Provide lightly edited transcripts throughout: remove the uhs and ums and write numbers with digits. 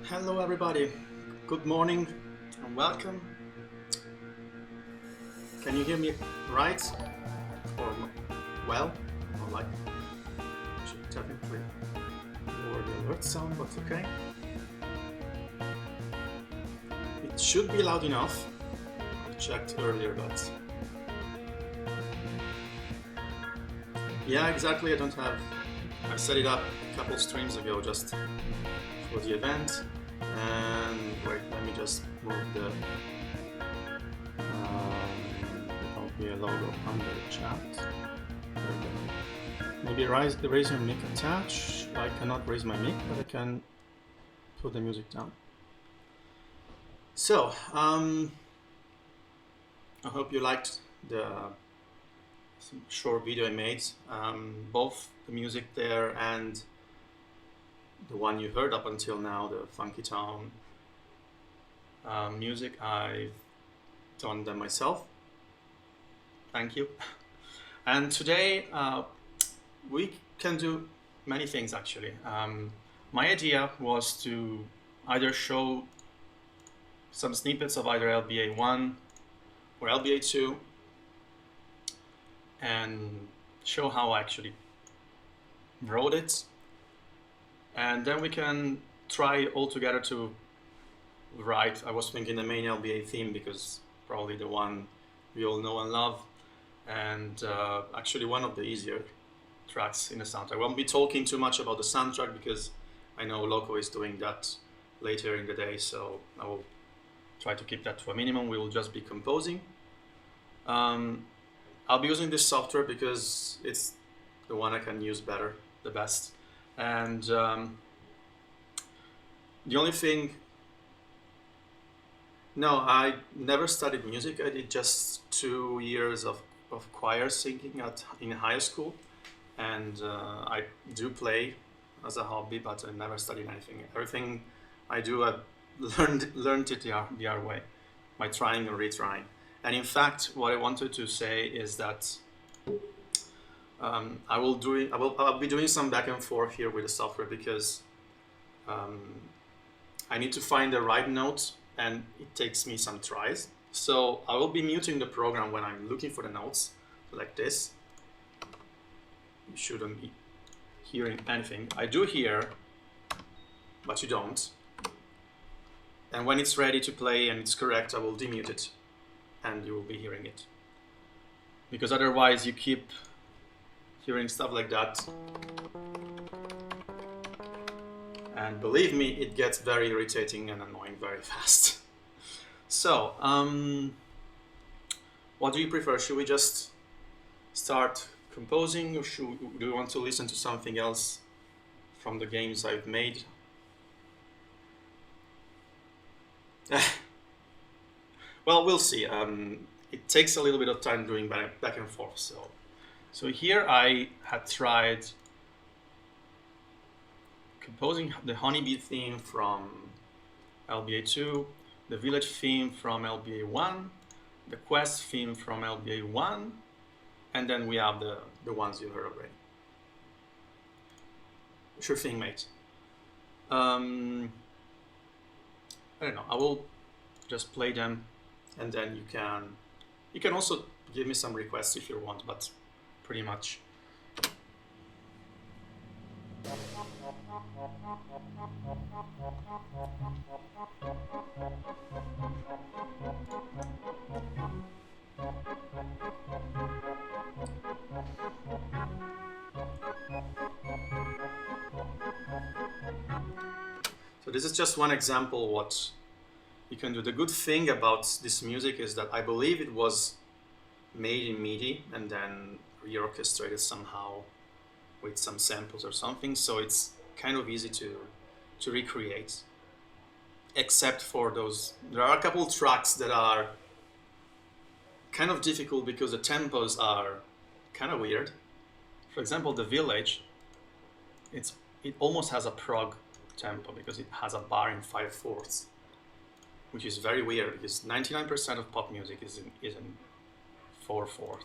Hello everybody, good morning and welcome. Can you hear me right? Or well? Or like, should technically lower the alert sound, but okay. It should be loud enough. I checked earlier, but yeah, exactly. I set it up a couple streams ago just for the event. And wait, let me just move the LBA logo under the chat. Maybe raise your mic attach. I cannot raise my mic, but I can put the music down. So, I hope you liked the short video I made. Both the music there and the one you heard up until now, the Funky Town music, I've done them myself. Thank you. And today we can do many things actually. My idea was to either show some snippets of either LBA 1 or LBA 2 and show how I actually wrote it. And then we can try all together to write. I was thinking the main LBA theme because probably the one we all know and love, and actually one of the easier tracks in the soundtrack. I won't be talking too much about the soundtrack because I know Loco is doing that later in the day, so I will try to keep that to a minimum. We will just be composing. I'll be using this software because it's the one I can use better, the best. And the only thing, no, I never studied music. I did just 2 years of choir singing in high school. And I do play as a hobby, but I never studied anything. Everything I do, I learned it the hard way, by trying and retrying. And in fact, what I wanted to say is that I'll be doing some back and forth here with the software because I need to find the right notes and it takes me some tries. So I will be muting the program when I'm looking for the notes, like this. You shouldn't be hearing anything. I do hear, but you don't. And when it's ready to play and it's correct, I will demute it and you will be hearing it. Because otherwise you keep hearing stuff like that. And believe me, it gets very irritating and annoying very fast. So, what do you prefer? Should we just start composing, or do you want to listen to something else from the games I've made? Well, we'll see. It takes a little bit of time doing back and forth. So here I had tried composing the honeybee theme from LBA 2, the village theme from LBA 1, the quest theme from LBA 1, and then we have the ones you heard already. Sure thing, mate. I don't know. I will just play them, and then you can also give me some requests if you want, but pretty much. So this is just one example what you can do. The good thing about this music is that I believe it was made in MIDI and then reorchestrated somehow with some samples or something, so it's kind of easy to recreate, except for those. There are a couple tracks that are kind of difficult because the tempos are kind of weird. For example, The Village, it almost has a prog tempo because it has a bar in 5/4, which is very weird because 99% of pop music is in 4/4.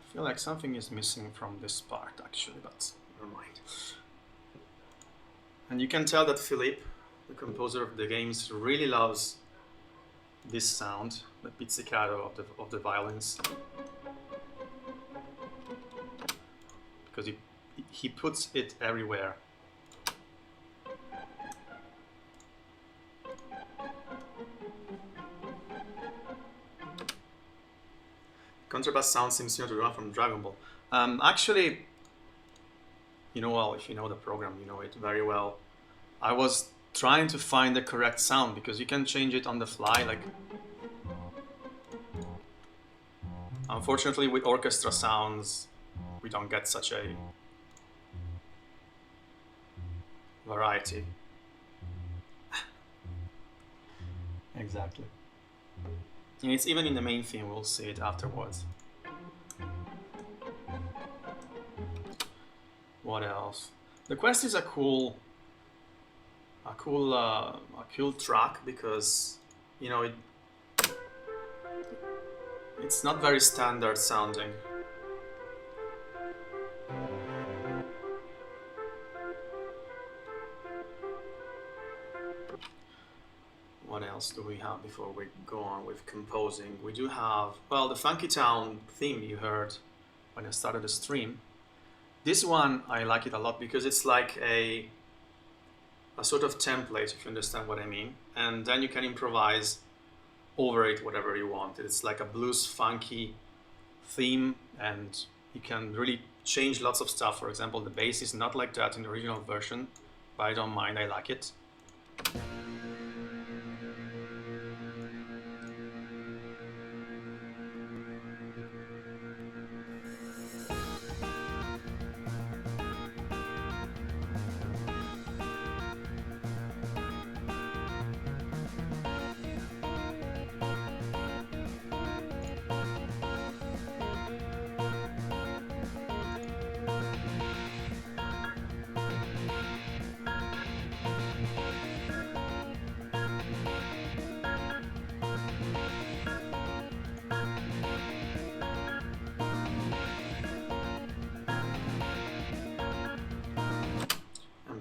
I feel like something is missing from this part actually, but never mind. And you can tell that Philippe, the composer of the games, really loves this sound, the pizzicato of the violins, because he puts it everywhere. Contrabass sound seems similar to the one from Dragon Ball. Actually, well, if you know the program, you know it very well. I was trying to find the correct sound because you can change it on the fly. Like, unfortunately, with orchestra sounds, we don't get such a variety. Exactly. And it's even in the main theme, we'll see it afterwards. What else? The Quest is a cool track because, it's not very standard sounding. What else do we have before we go on with composing? We do have, well, the Funky Town theme you heard when I started the stream. This one, I like it a lot because it's like a sort of template, if you understand what I mean. And then you can improvise over it whatever you want. It's like a blues funky theme, and you can really change lots of stuff. For example, the bass is not like that in the original version, but I don't mind, I like it.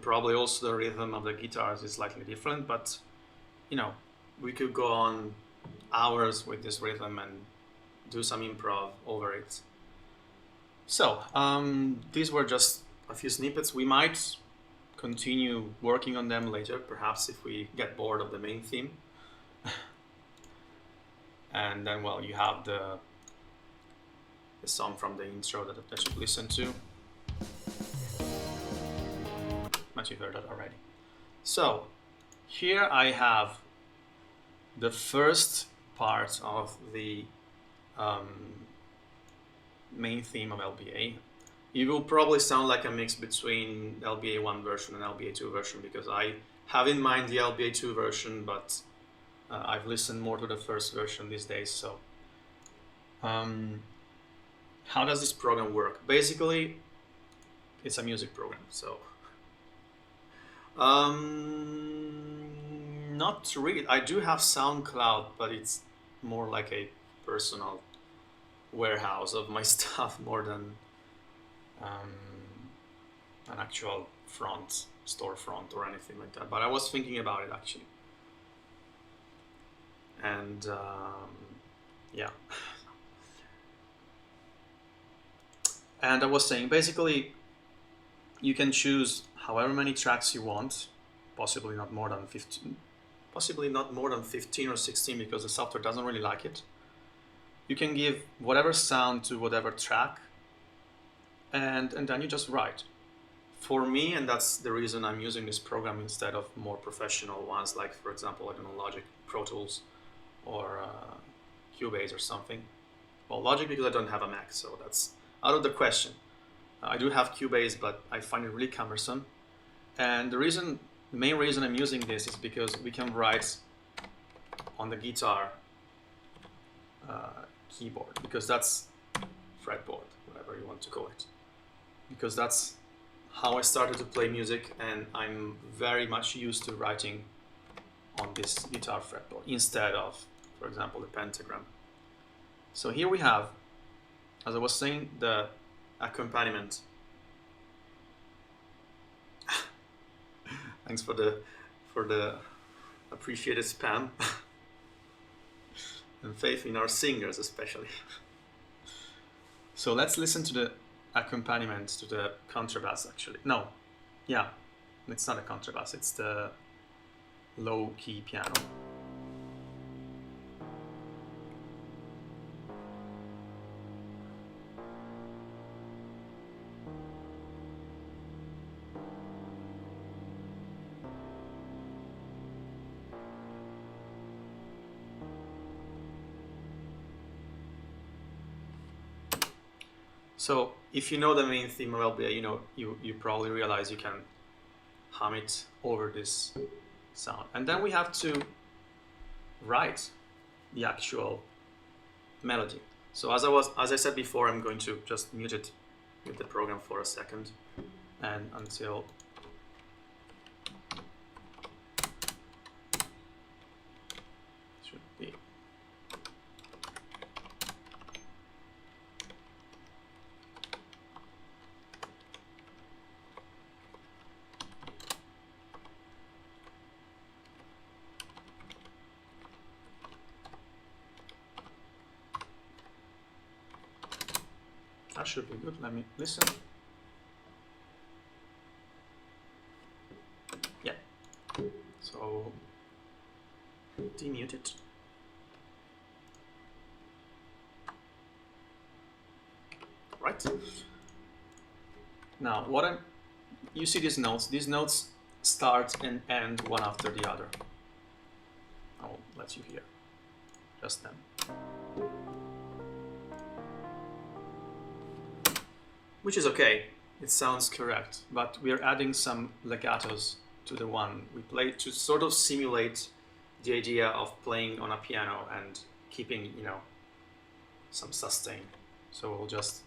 Probably also the rhythm of the guitars is slightly different, but we could go on hours with this rhythm and do some improv over it. So these were just a few snippets. We might continue working on them later, perhaps if we get bored of the main theme. And then, well, you have the song from the intro that I should listen to. But you heard that already. So, here I have the first part of the main theme of LBA. It will probably sound like a mix between LBA 1 version and LBA 2 version, because I have in mind the LBA 2 version, but I've listened more to the first version these days. So how does this program work? Basically, it's a music program. So not really. I do have SoundCloud, but it's more like a personal warehouse of my stuff more than an actual storefront or anything like that. But I was thinking about it actually, and yeah. And I was saying, basically, you can choose however many tracks you want, possibly not more than 15 or 16, because the software doesn't really like it. You can give whatever sound to whatever track, and then you just write. For me, and that's the reason I'm using this program instead of more professional ones, like, for example, I don't know, Logic, Pro Tools, or Cubase or something. Well, Logic, because I don't have a Mac, so that's out of the question. I do have Cubase, but I find it really cumbersome. And the main reason I'm using this is because we can write on the guitar keyboard, because that's fretboard, whatever you want to call it. Because that's how I started to play music, and I'm very much used to writing on this guitar fretboard instead of, for example, the pentagram. So here we have, as I was saying, the accompaniment. Thanks for the appreciated spam and faith in our singers especially. So let's listen to the accompaniment to the contrabass actually. No, yeah, it's not a contrabass, it's the low key piano. So if you know the main theme of LBA, you probably realize you can hum it over this sound. And then we have to write the actual melody. So as I said before, I'm going to just mute the program for a second, and until should be. That should be good. Let me listen. Yeah. So demute it. Right. Now, you see these notes. These notes start and end one after the other. I'll let you hear just them. Which is okay, it sounds correct, but we are adding some legatos to the one we played to sort of simulate the idea of playing on a piano and keeping, some sustain. So we'll just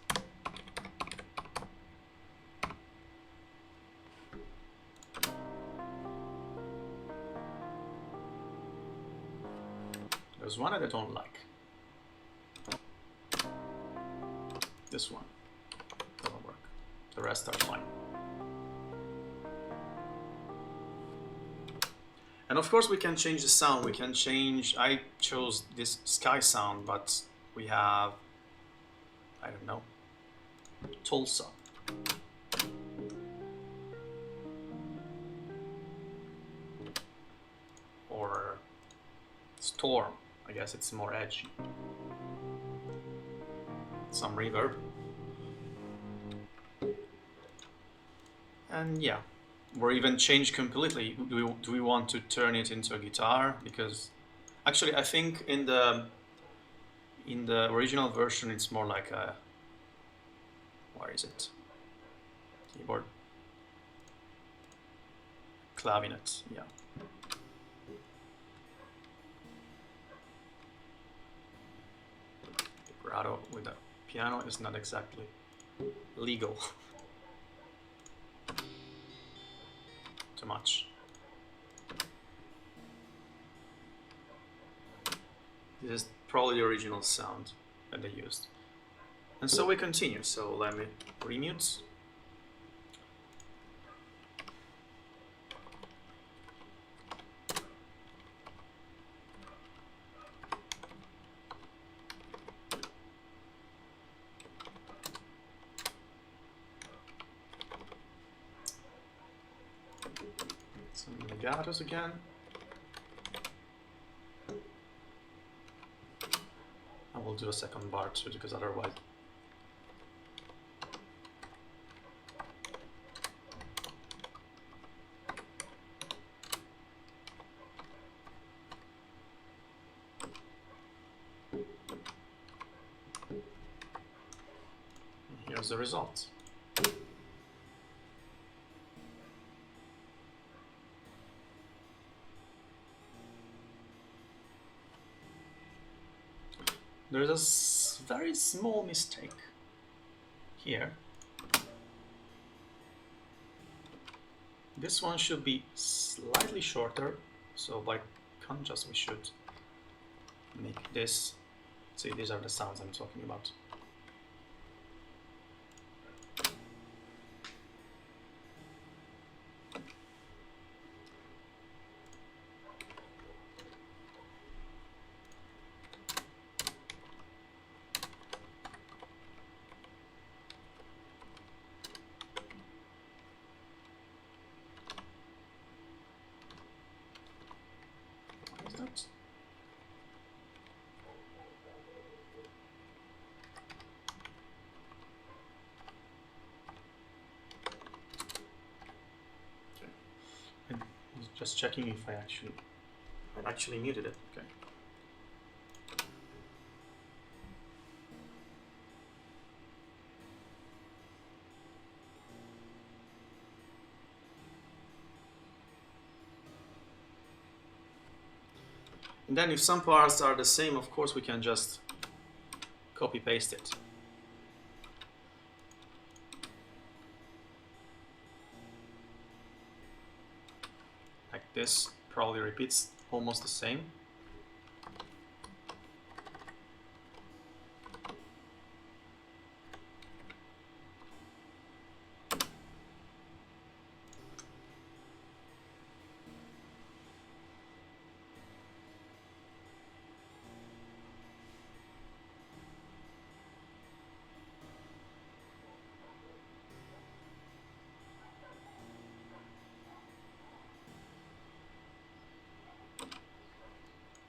there's one that I don't like. This one. The rest are fine. And of course we can change the sound. I chose this sky sound, but we have, I don't know, Tulsa. Or Storm. I guess it's more edgy. Some reverb. And yeah, or even change completely. Do we want to turn it into a guitar? Because actually I think in the original version it's more like a, where is it? Keyboard. Clavinet, yeah. Vibrato with a piano is not exactly legal. Too much. This is probably the original sound that they used. And so we continue. So let me remute. Some legatos again. I will do a second bar too, because otherwise here's the result. There's a very small mistake here. This one should be slightly shorter, so by contrast we should make this. See, these are the sounds I'm talking about. What is that? Just checking if I actually muted it. Okay. And then if some parts are the same, of course we can just copy paste it. Like this probably repeats almost the same.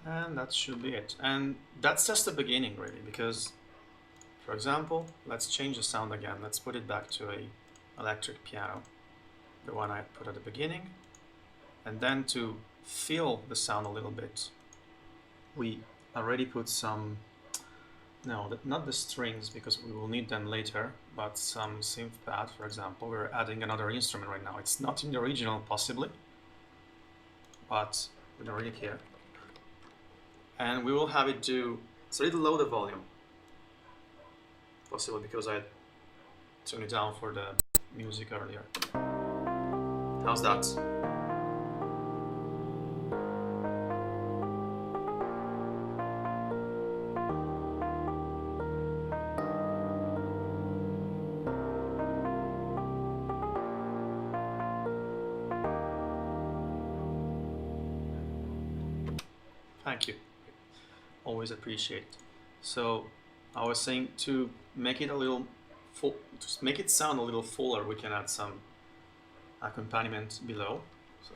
And that should be it. And that's just the beginning really, because for example, let's change the sound again. Let's put it back to a electric piano, the one I put at the beginning. And then to fill the sound a little bit, we already put some, no, not the strings because we will need them later, but some synth pad, for example. We're adding another instrument right now. It's not in the original possibly, but we don't really care. And we will have it do, so it'll low the volume. Possibly because I turned it down for the music earlier. How's that? Thank you. Always appreciate it. So I was saying to make it a little full, to make it sound a little fuller, we can add some accompaniment below. So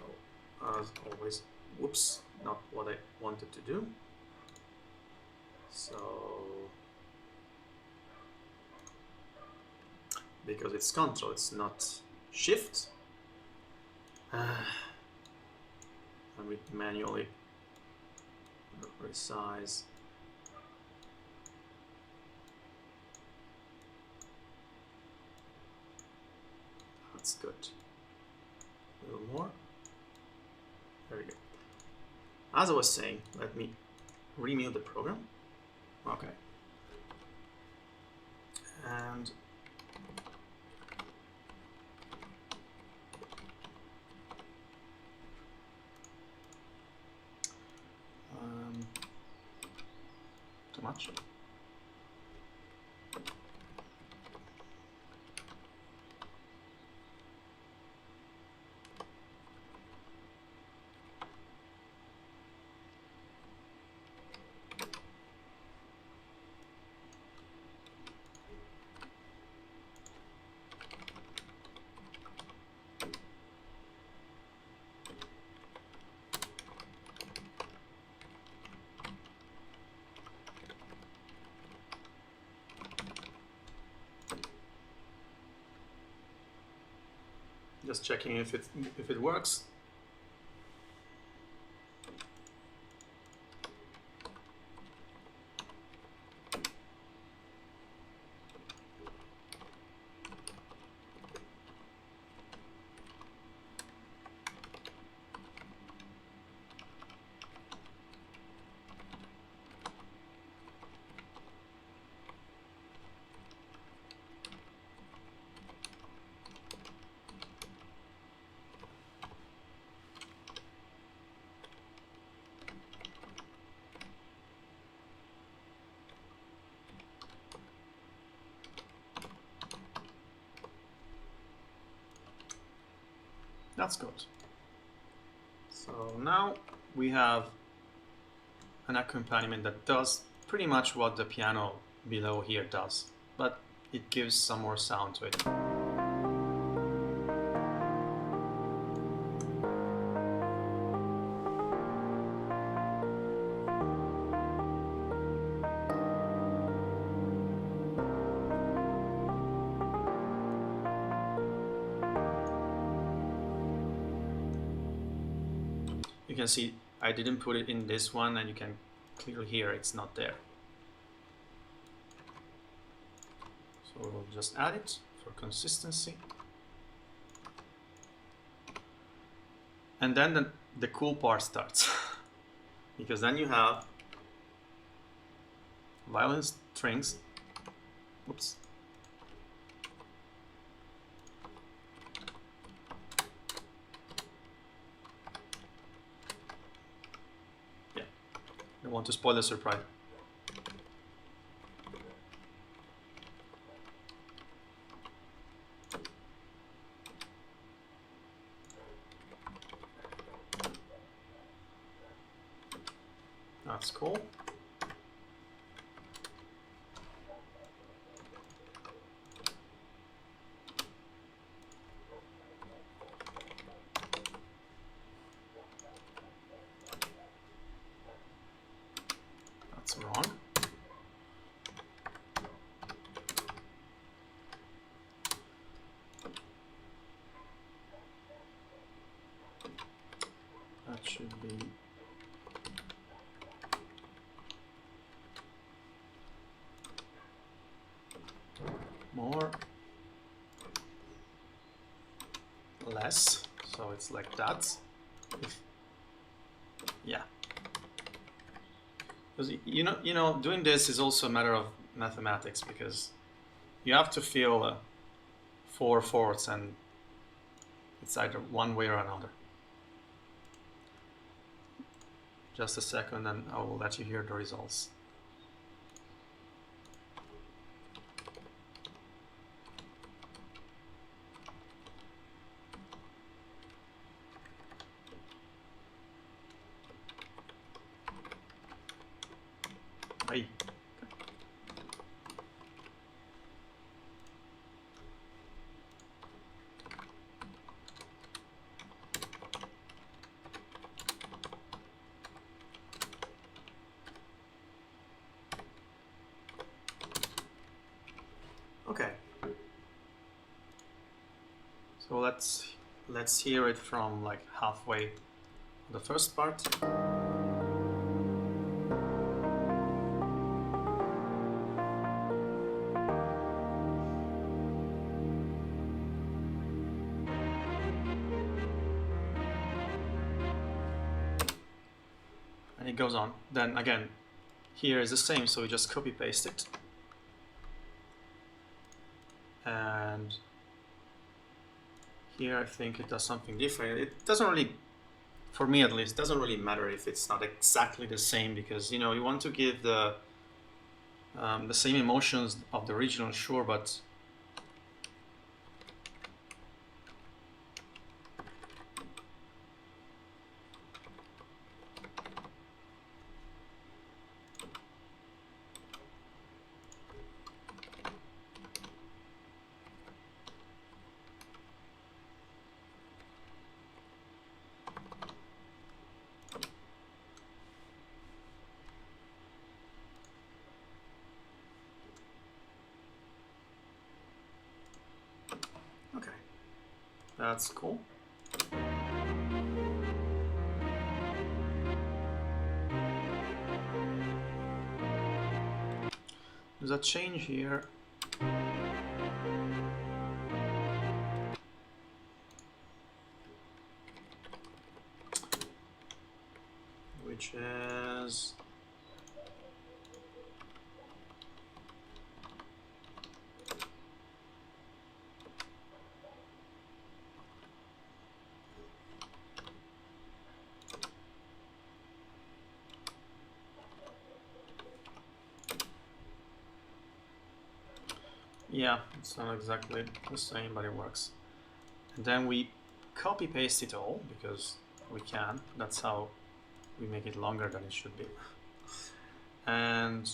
as always, whoops, not what I wanted to do. So because it's control, it's not shift. And we manually resize. That's good. A little more. There we go. As I was saying, let me remute the program. Okay. And too much. Just checking if it works. That's good. So now we have an accompaniment that does pretty much what the piano below here does, but it gives some more sound to it. You can see I didn't put it in this one, and you can clearly hear it's not there. So we'll just add it for consistency. And then the cool part starts. Because then you have violin strings. Oops. I want to spoil the surprise. That's cool. Wrong. That should be more, less, so it's like that. Yeah. Because you know, doing this is also a matter of mathematics, because you have to feel 4/4, and it's either one way or another. Just a second, and I will let you hear the results. Hey. Okay. So let's let's hear it from like halfway the first part. And it goes on. Then again, here is the same, so we just copy paste it. And here I think it does something different. It doesn't really, for me at least, doesn't really matter if it's not exactly the same, because you know you want to give the same emotions of the original, sure, but okay, that's cool. There's a change here. Which is yeah, it's not exactly the same, but it works. And then we copy paste it all because we can. That's how we make it longer than it should be. And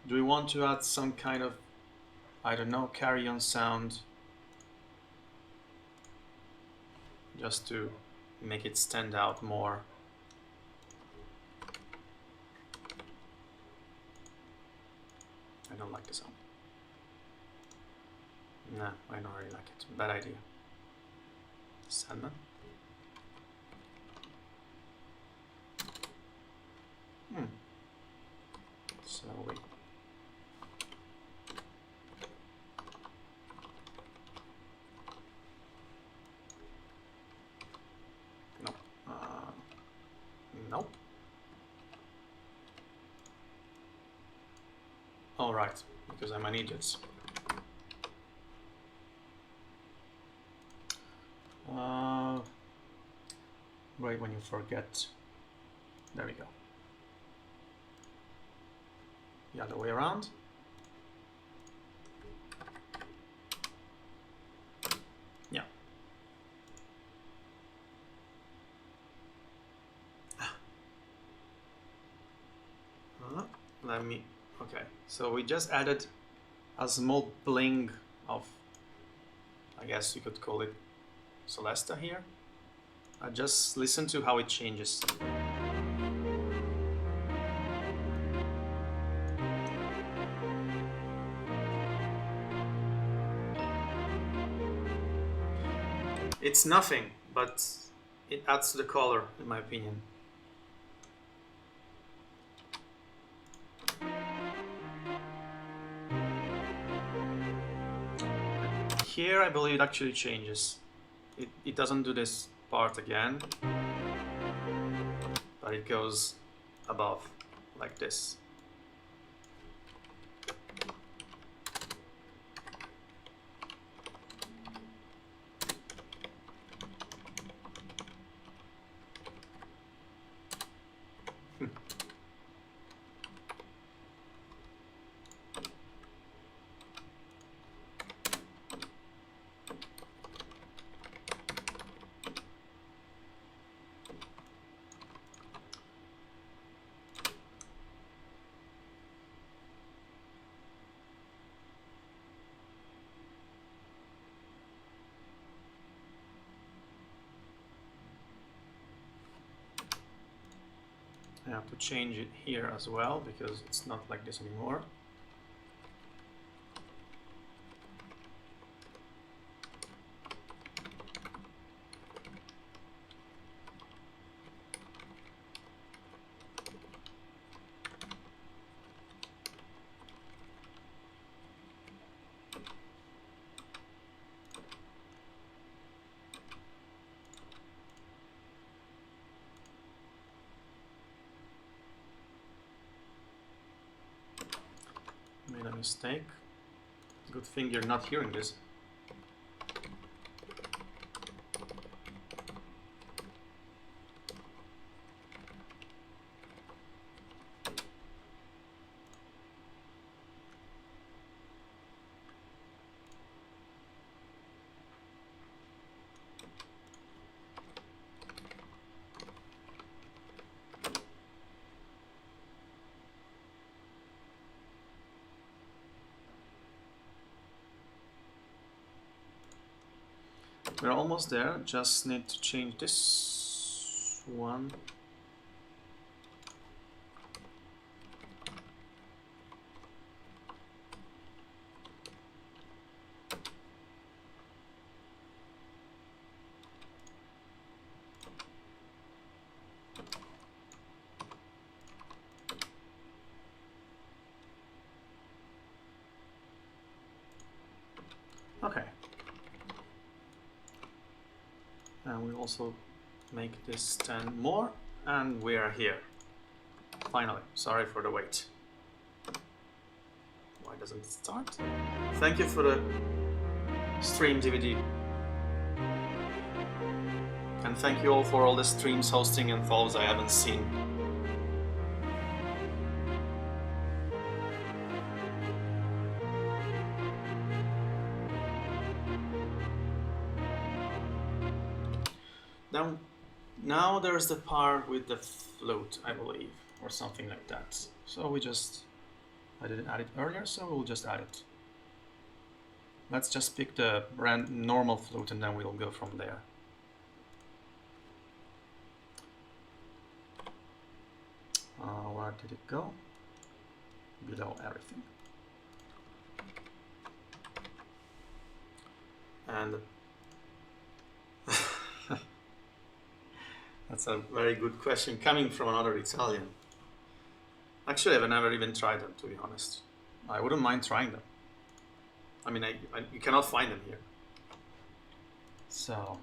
do we want to add some kind of, I don't know, carry on sound just to make it stand out more? I don't like the sound. Nah, I don't really like it. Bad idea. Sandman. So we nope. Nope. All right, because I'm an idiot. Right when you forget. There we go. The other way around. Yeah. Let me, okay. So we just added a small bling of, I guess you could call it Celesta here. Just listen to how it changes. It's nothing, but it adds to the color, in my opinion. Here, I believe it actually changes. It doesn't do this part again, but it goes above, like this. I have to change it here as well because it's not like this anymore. mistake. Good thing you're not hearing this. We're almost there, just need to change this one. Okay. And we also make this 10 more, and we are here. Finally, sorry for the wait. Why doesn't it start? Thank you for the stream, DVD. And thank you all for all the streams, hosting, and follows I haven't seen. Now there's the part with the float, I believe, or something like that. So I didn't add it earlier, so we'll just add it. Let's just pick the normal float and then we'll go from there. Where did it go? Below everything. And that's a very good question coming from another Italian. Actually, I've never even tried them, to be honest. I wouldn't mind trying them. I mean, you cannot find them here. So.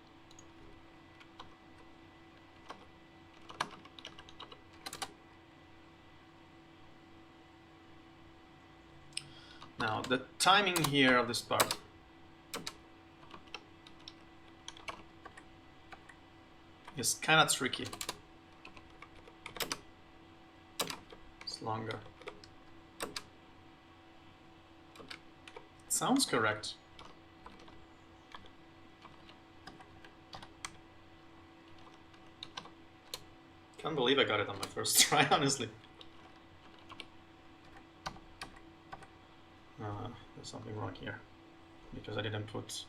Now, the timing here of this part. It's kind of tricky. It's longer. It sounds correct. Can't believe I got it on my first try, honestly. There's something wrong here because I didn't put.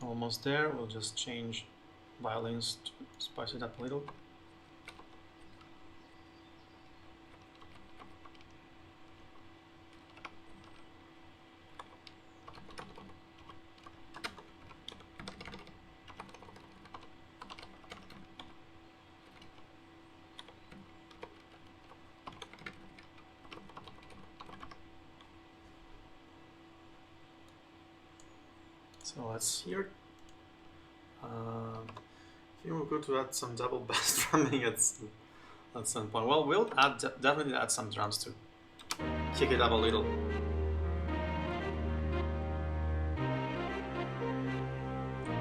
Almost there. We'll just change violins to spice it up a little. So let's hear. I think we're good to add some double bass drumming at some point. Well, we'll definitely add some drums to kick it up a little.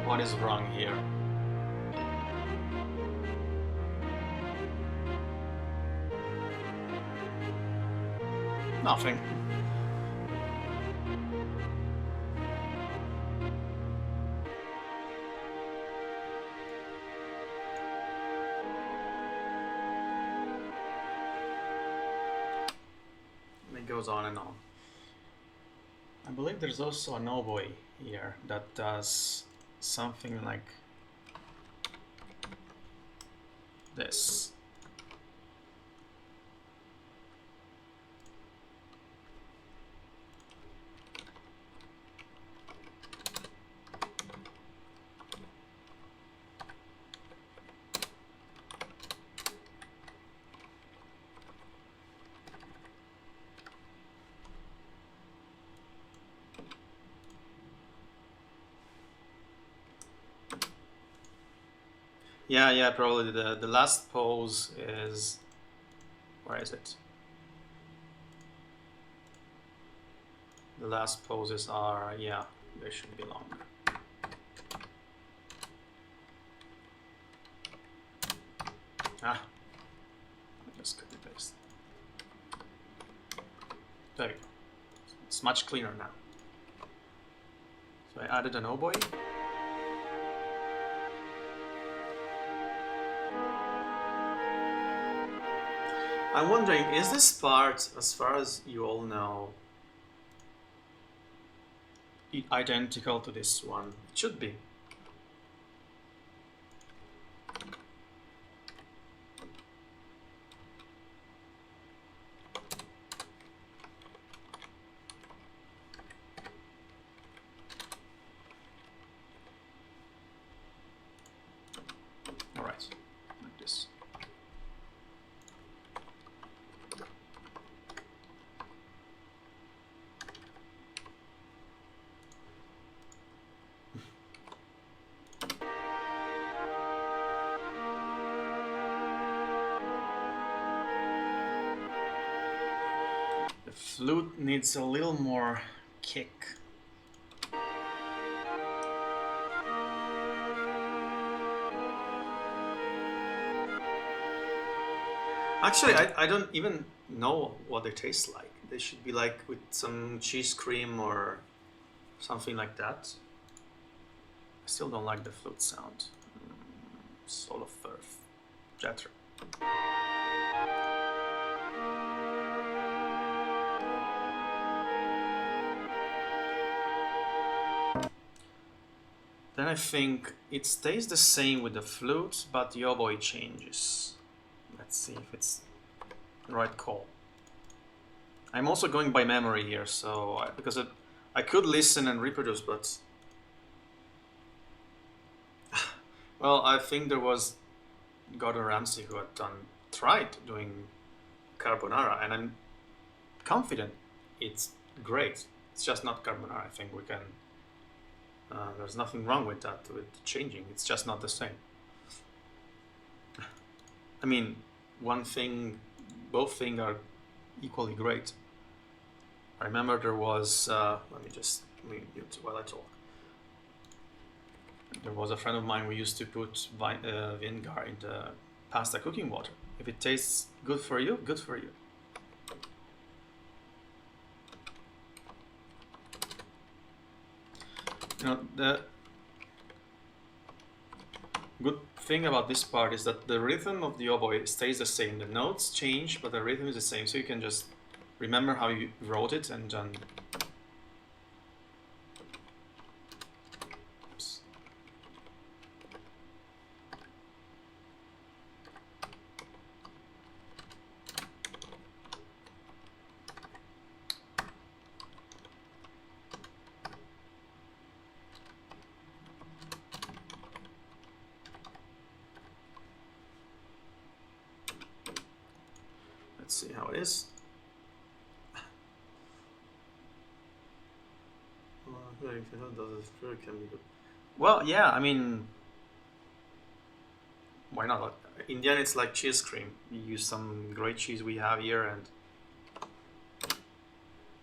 What is wrong here? Nothing. Goes on and on. I believe there's also an oboe here that does something like this. Yeah, probably the last pose is, where is it? The last poses are, yeah, they should be longer. Ah, let me just copy paste. There you go. It's much cleaner now. So I added an oboe. I'm wondering, is this part, as far as you all know, identical to this one? It should be. All right, like this. The flute needs a little more kick. Actually, I don't even know what they taste like. They should be like with some cheese cream or something like that. I still don't like the flute sound. Soul of Earth. Jetter. Then I think it stays the same with the flute, but the oboe changes. Let's see if it's the right call. I'm also going by memory here, so because I could listen and reproduce, but well, I think there was Gordon Ramsay who had tried doing carbonara, and I'm confident it's great. It's just not carbonara. I think we can. There's nothing wrong with that, with changing. It's just not the same. I mean, both things are equally great. I remember there was, let me just mute while I talk. There was a friend of mine, we used to put vinegar in the pasta cooking water. If it tastes good for you, good for you. You know, the good thing about this part is that the rhythm of the oboe stays the same. The notes change, but the rhythm is the same. So you can just remember how you wrote it and then. Oops. Let's see how it is. Well, yeah, I mean, why not? In the end, it's like cheese cream. You use some great cheese we have here, and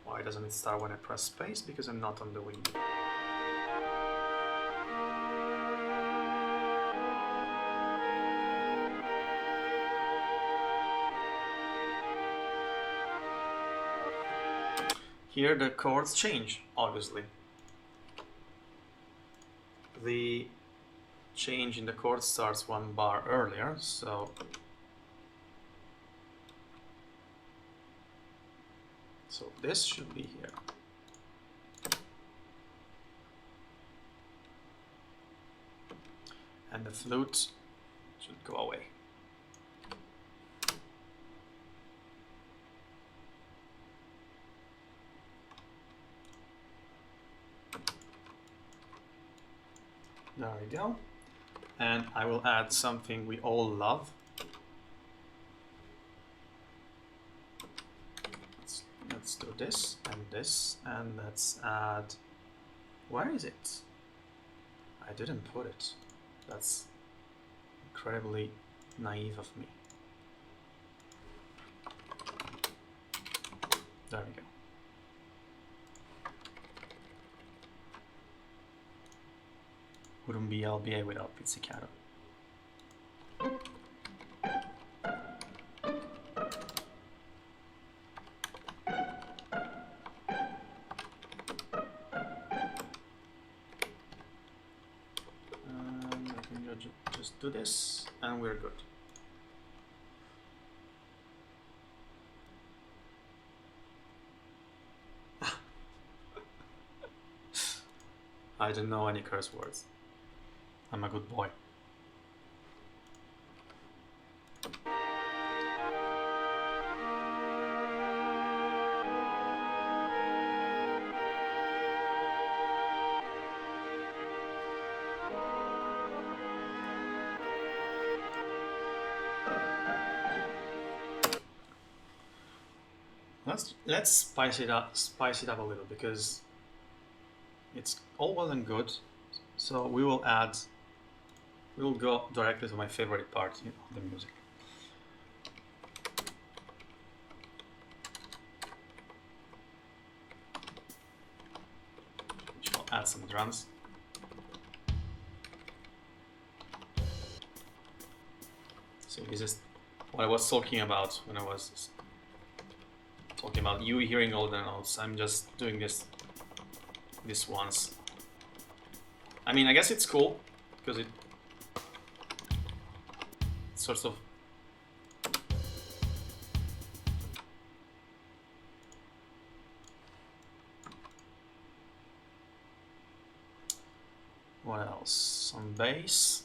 why doesn't it start when I press space? Because I'm not on the window. Here the chords change, obviously. The change in the chord starts one bar earlier, so this should be here. And the flute should go away. There we go. And I will add something we all love. Let's do this, and let's add, where is it? I didn't put it. That's Incredibly naive of me. There we go. Wouldn't be LBA without pizzicato. And I can just do this, and we're good. I don't know any curse words. I'm a good boy. Let's spice it up a little, because it's all well and good. So we'll go directly to my favorite part, the music. Which will add some drums. So this is what I was talking about when I was talking about you hearing all the notes. I'm just doing this once. I mean, I guess it's cool because it sort of what else? Some bass.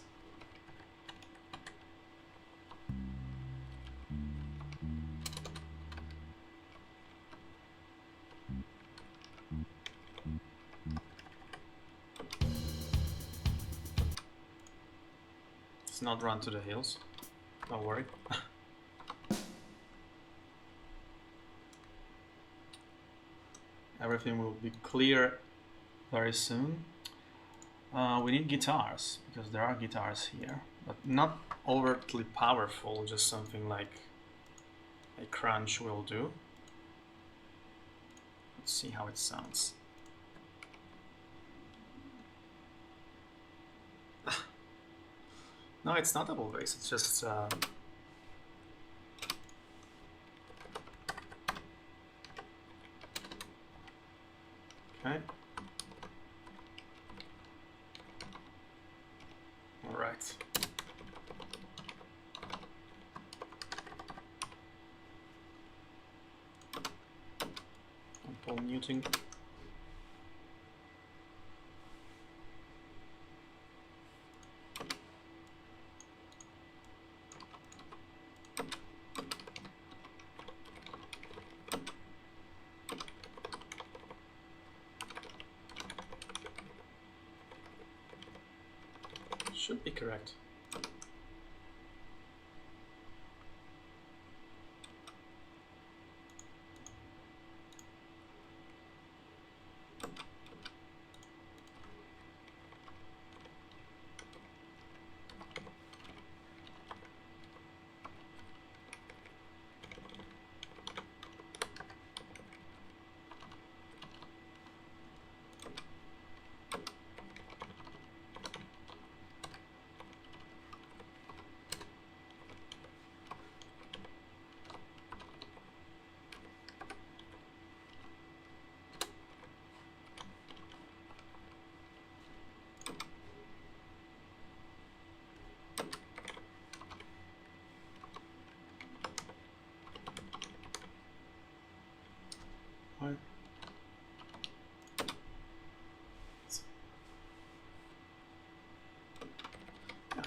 Let's not run to the hills. Don't worry. Everything will be clear very soon. We need guitars, because there are guitars here, but not overtly powerful, just something like a crunch will do. Let's see how it sounds. No, it's not double bass, it's just okay. All right. Paul Newton. Should be correct. Right. Yeah,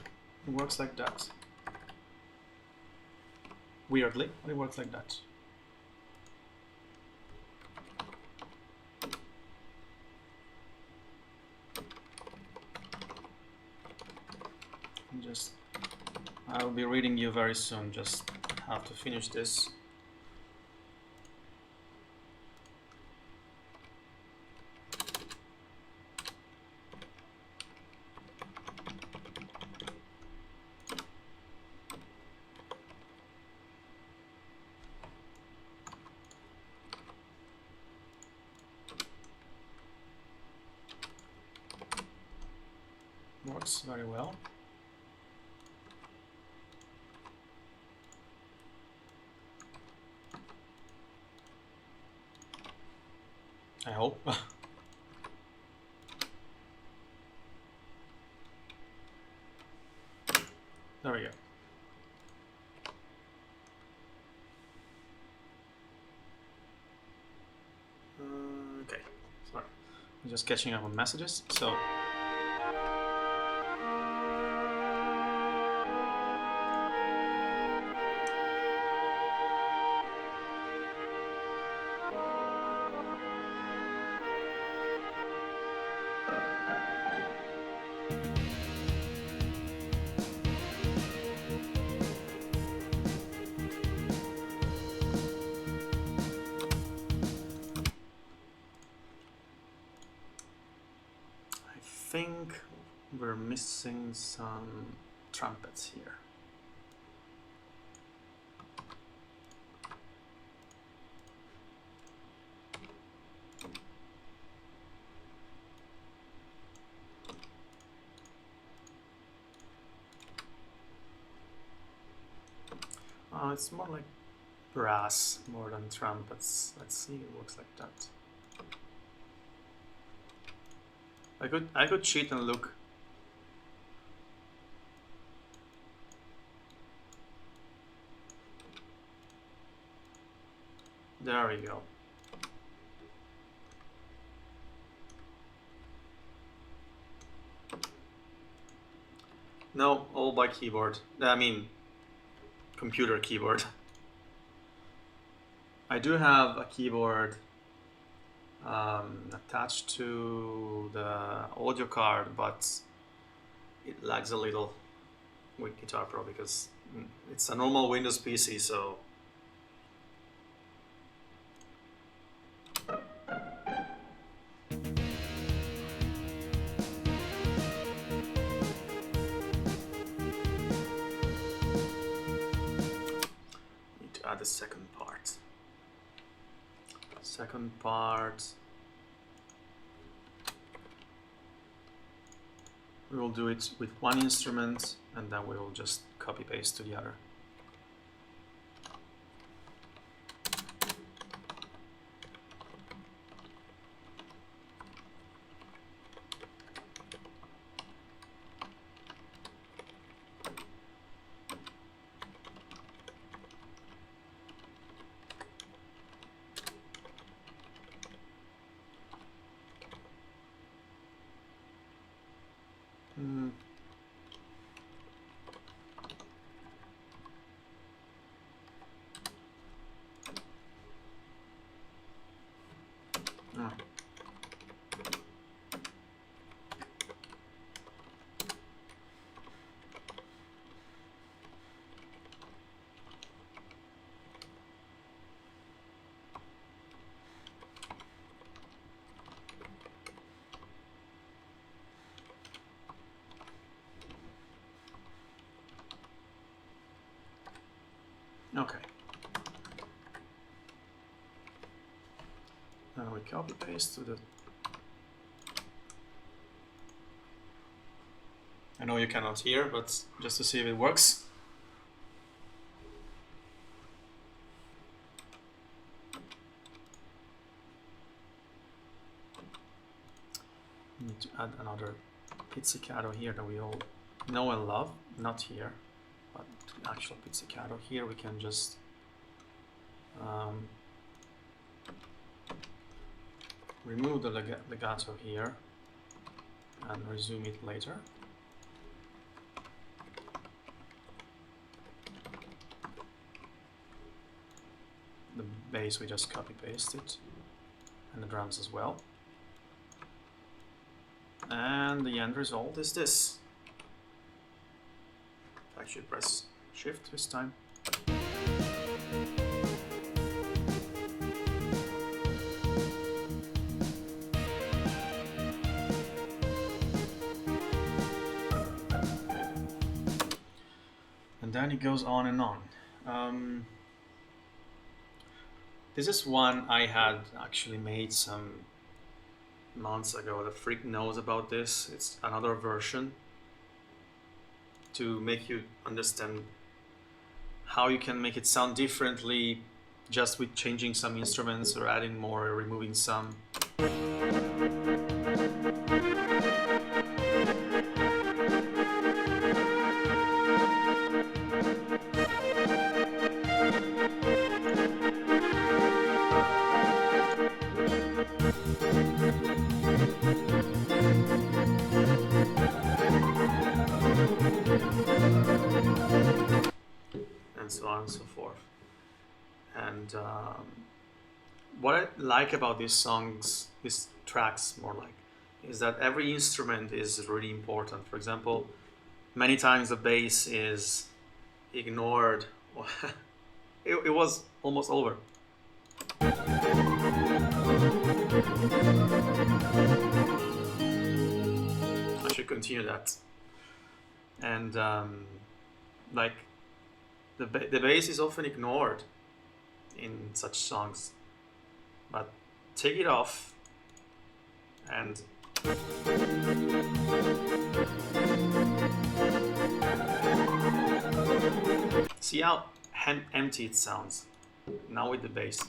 it works like that. Weirdly, but it works like that. I'll be reading you very soon, just have to finish this. works very well. I hope. There we go. Okay, sorry. I'm just catching up on messages. So. I think we're missing some trumpets here. It's more like brass more than trumpets. Let's see, it looks like that. I could cheat and look. There we go. No, all by keyboard. I mean, computer keyboard. I do have a keyboard attached to the audio card, but it lags a little with Guitar Pro because it's a normal Windows PC, so need to add the second part. Second part. We will do it with one instrument and then we will just copy paste to the other. Okay. Now we copy paste to the. I know you cannot hear, but just to see if it works. Need to add another pizzicato here that we all know and love. Not here, but the actual pizzicato. Here we can just remove the legato here and resume it later. The bass we just copy pasted, and the drums as well. And the end result is this. Actually press Shift this time. And then it goes on and on. This is one I had actually made some months ago. The freak knows about this. It's another version. to make you understand how you can make it sound differently just with changing some instruments or adding more or removing some. And so on and so forth. And what I like about these songs, these tracks more like, is that every instrument is really important. For example, many times the bass is ignored. It was almost over. I should continue that. And like the bass is often ignored in such songs, but take it off and see how empty it sounds now with the bass.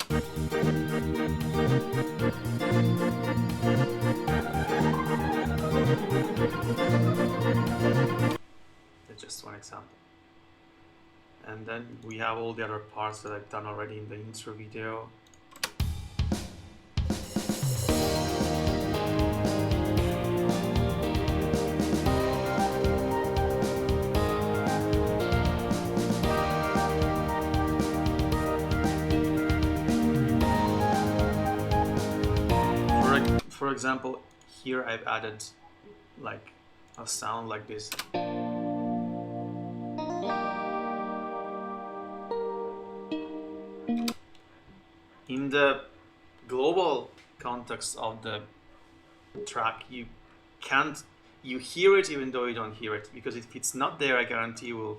That's just one example. And then we have all the other parts that I've done already in the intro video. For example, here I've added like a sound like this. In the global context of the track, you hear it even though you don't hear it, because if it's not there, I guarantee you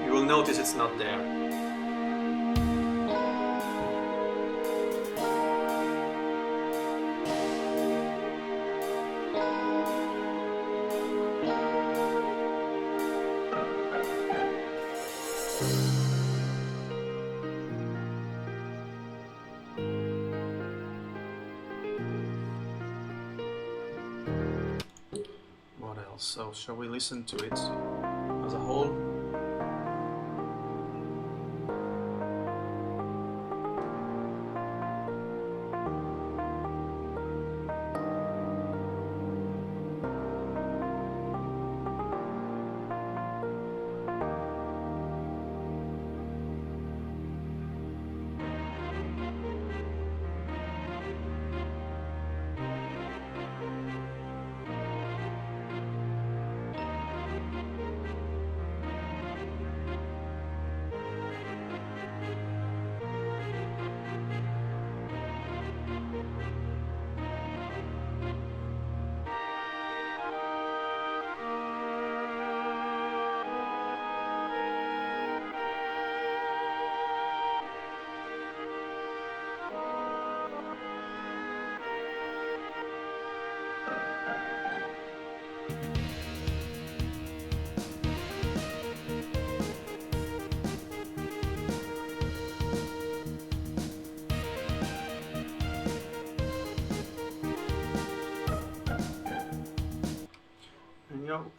will notice it's not there. So shall we listen to it as a whole?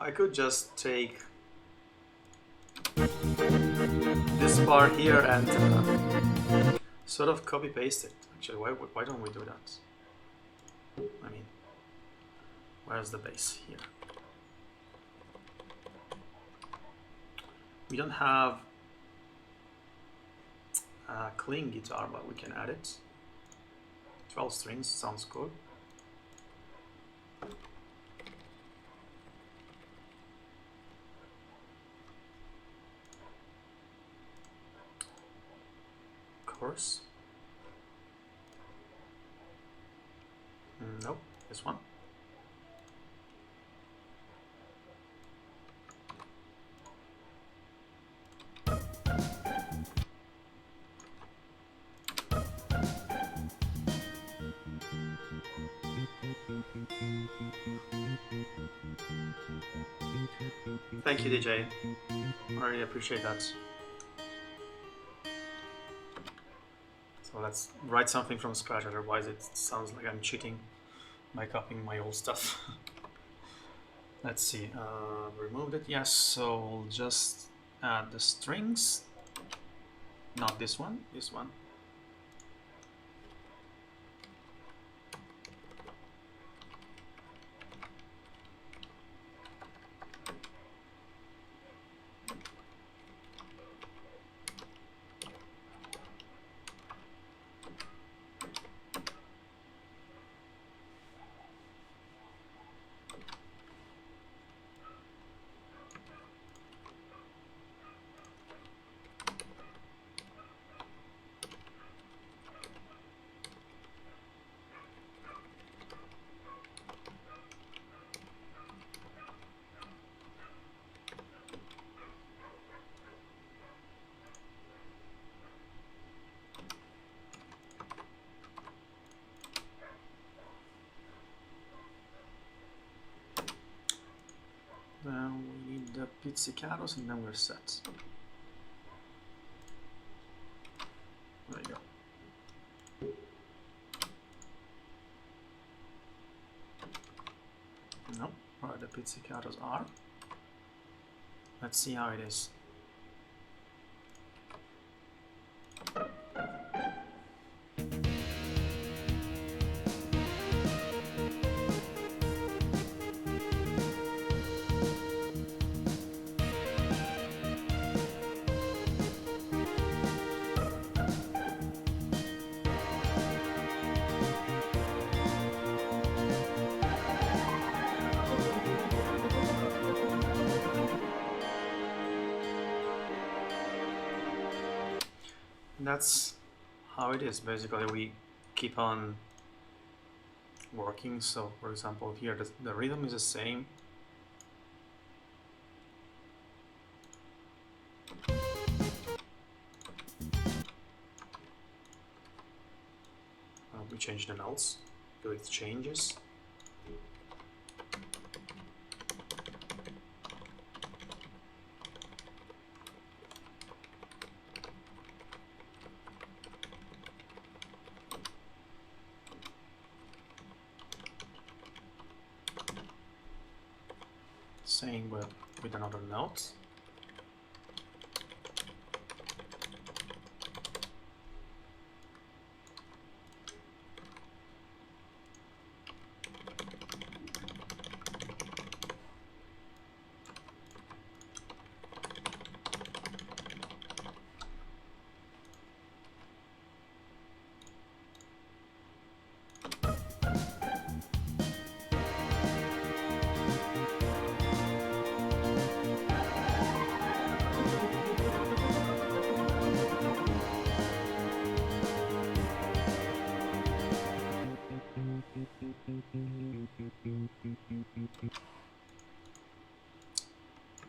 I could just take this part here and sort of copy paste it. Actually, why don't we do that? I mean, where's the bass here? We don't have a clean guitar, but we can add it. 12 strings sounds good. Chorus. Nope, this one. Thank you, DJ. I really appreciate that. So let's write something from scratch, otherwise it sounds like I'm cheating by copying my old stuff. Let's see, removed it, yes, so we'll just add the strings, not this one, this one. Then we need the pizzicatos and then we're set. There you go. No, where the pizzicatos are. Let's see how it is. That's how it is. Basically, we keep on working. So, for example, here the rhythm is the same. We change the notes, do its changes. Same with another note.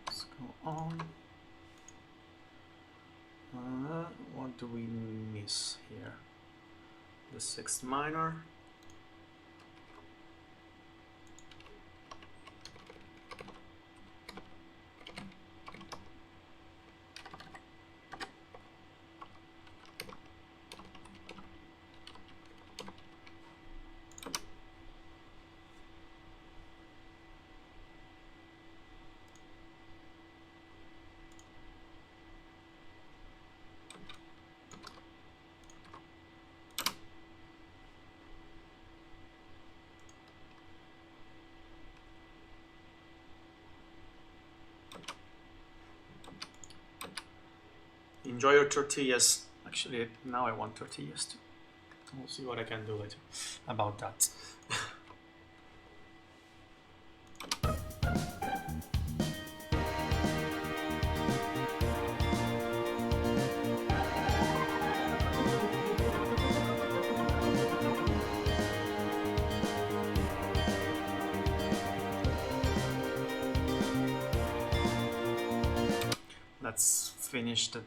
Let's go on. What do we miss here? The sixth minor. Enjoy your tortillas. Actually, now I want tortillas too. We'll see what I can do later about that. Let's finish the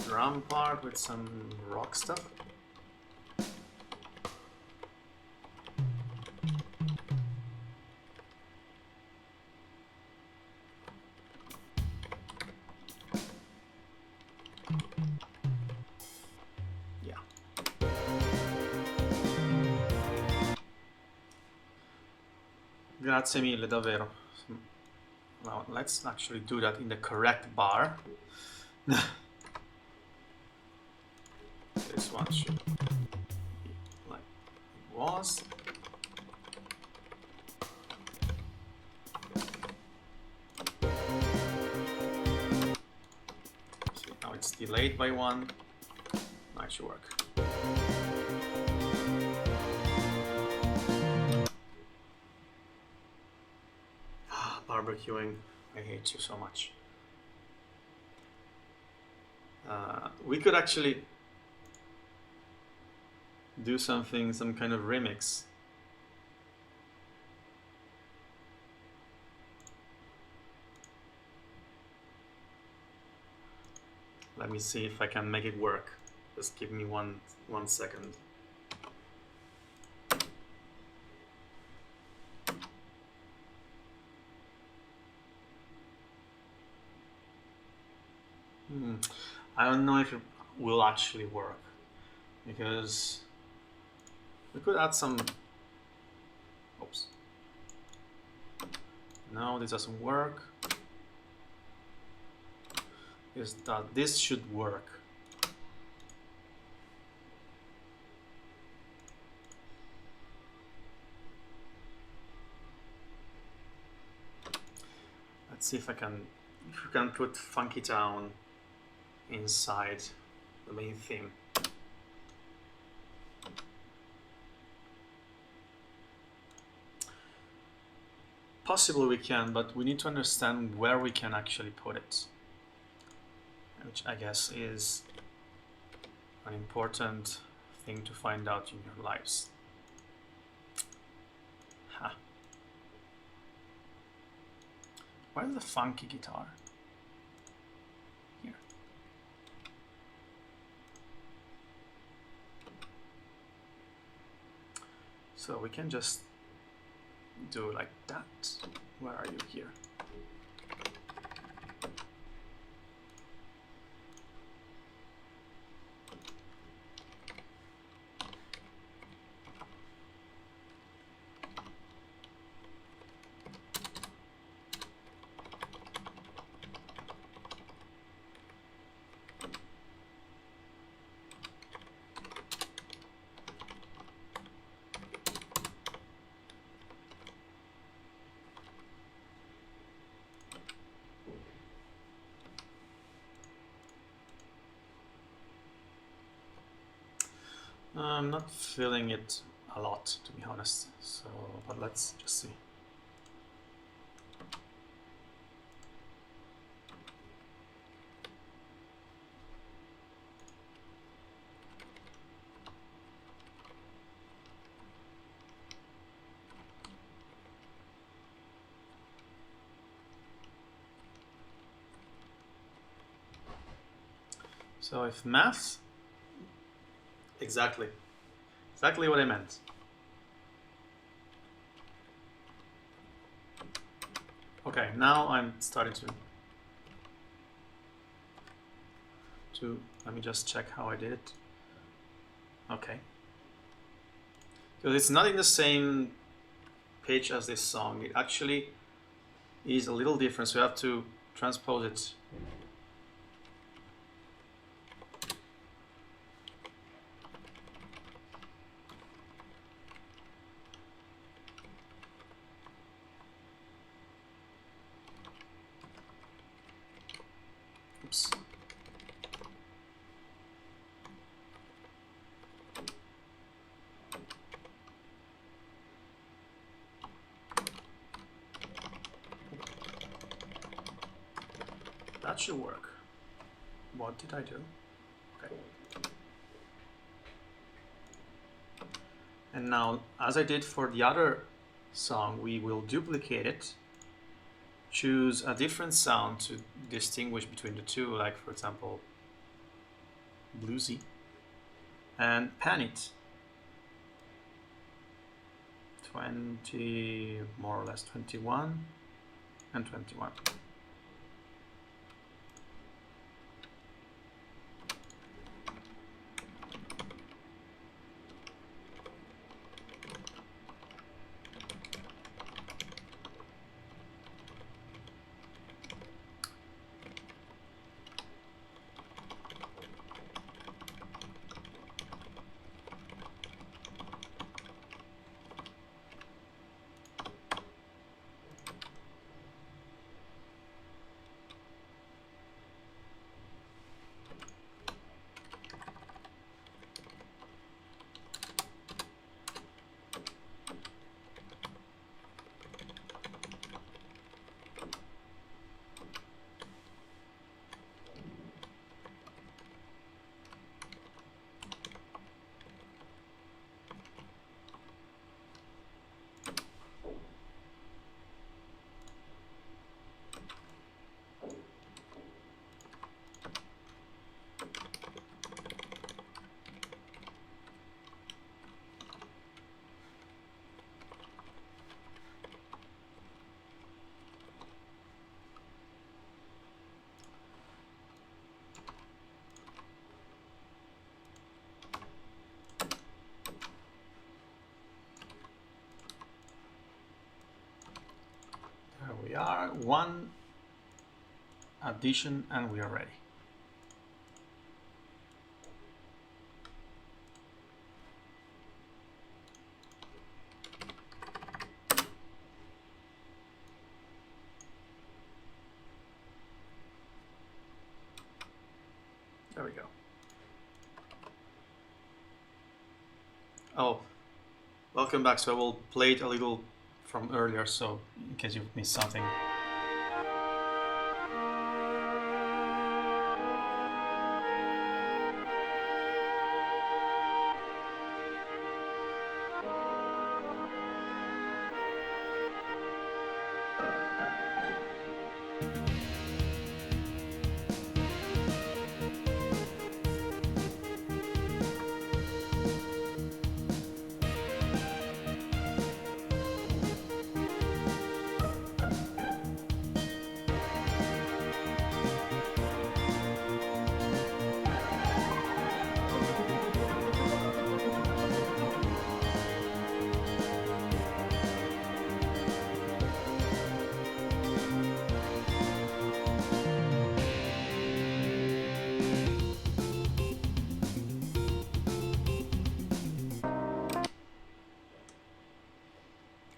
drum part with some rock stuff. Grazie mille, davvero. Now let's actually do that in the correct bar. This one should be like it was. See, now it's delayed by one. Now it should work. Barbecuing, I hate you so much. We could actually do something, some kind of remix. Let me see if I can make it work. Just give me one second. I don't know if it will actually work, because we could add some. Oops. No, this doesn't work. This should work. Let's see if we can put Funky Town inside the main theme. Possibly we can, but we need to understand where we can actually put it, which I guess is an important thing to find out in your lives. Where's the funky guitar? Here. So we can just do like that. Where are you? Here. I'm not feeling it a lot, to be honest. So, but let's just see. So if math, exactly what I meant. Okay, now I'm starting to let me just check how I did it. Okay, because it's not in the same pitch as this song. It actually is a little different, so you have to transpose it. Oops. That should work. What did I do? Okay. And now, as I did for the other song, we will duplicate it, choose a different sound to distinguish between the two, like for example, bluesy, and pan it. 20, more or less 21, and 21. one addition and we are ready. There we go. Oh, welcome back. So I will play it a little from earlier, so in case you missed something.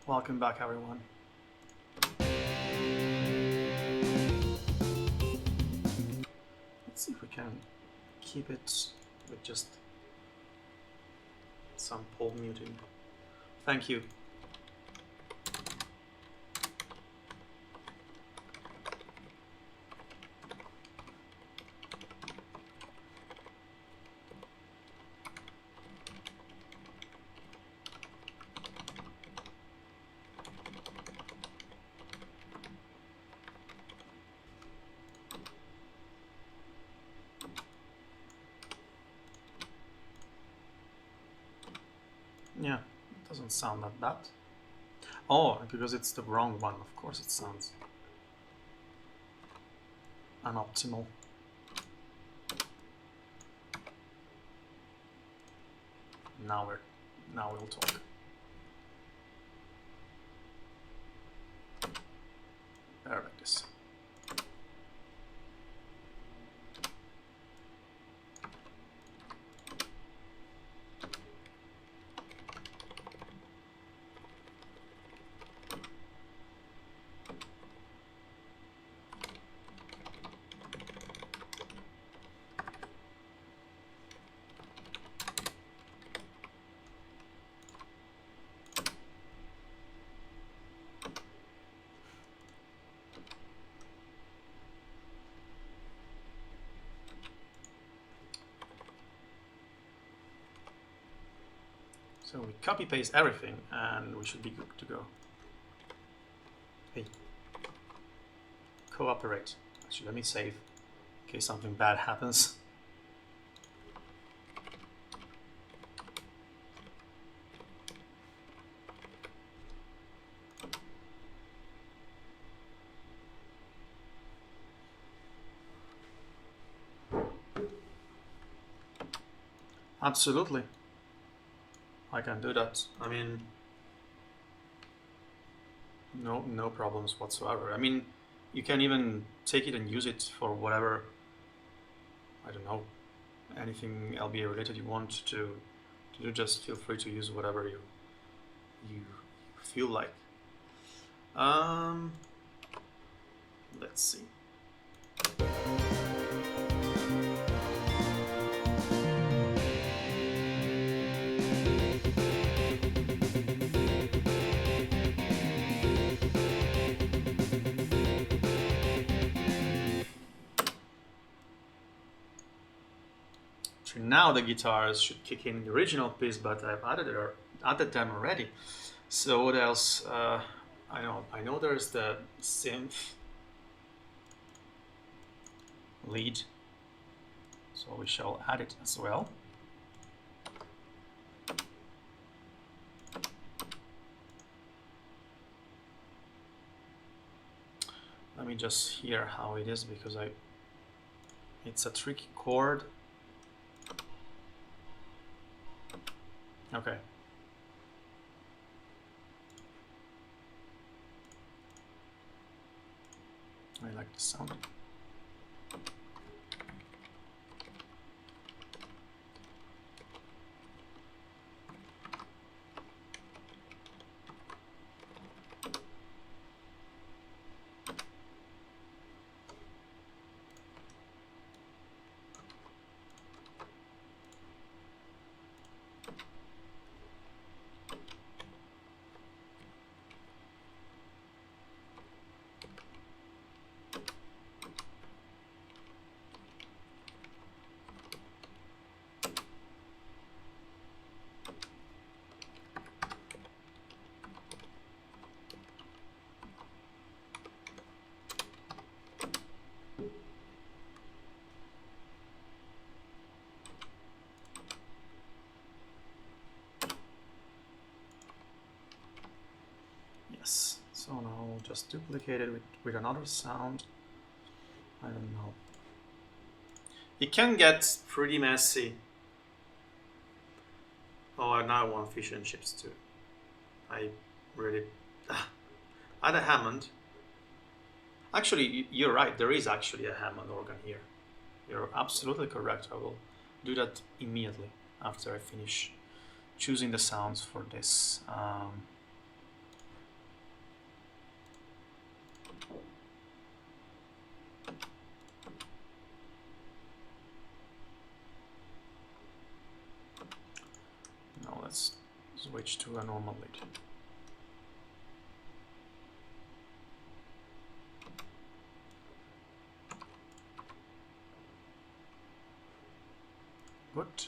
Welcome back, everyone. Let's see if we can keep it with just some pole muting. Thank you. Yeah, it doesn't sound that bad. Oh, because it's the wrong one, of course it sounds unoptimal. Now we'll talk. There, like this. So we copy paste everything and we should be good to go. Hey, cooperate. Actually, let me save in case something bad happens. Absolutely. I can do that. I mean, no problems whatsoever. I mean, you can even take it and use it for whatever, I don't know, anything LBA related you want to do. Just feel free to use whatever you feel like. Let's see. Now the guitars should kick in the original piece, but I've added them already. So what else? I know there's the synth lead, so we shall add it as well. Let me just hear how it is, because it's a tricky chord. Okay. I like the sound. Yes, so now I'll just duplicate it with another sound. I don't know. It can get pretty messy. Oh, I now want fish and chips too. I really... add a Hammond. Actually, you're right. There is actually a Hammond organ here. You're absolutely correct. I will do that immediately after I finish choosing the sounds for this. Now let's switch to a normal lead. Good.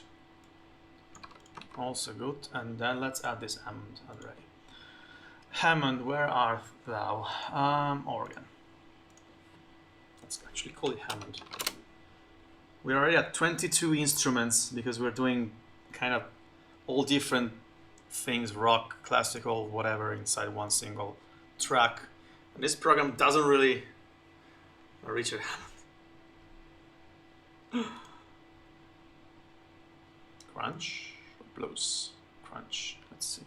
Also good. And then let's add this Hammond already. Hammond, where art thou? Organ. Let's actually call it Hammond. We're already at 22 instruments because we're doing kind of all different things, rock, classical, whatever, inside one single track. And this program doesn't really reach a Hammond. Crunch or blues? Crunch. Let's see.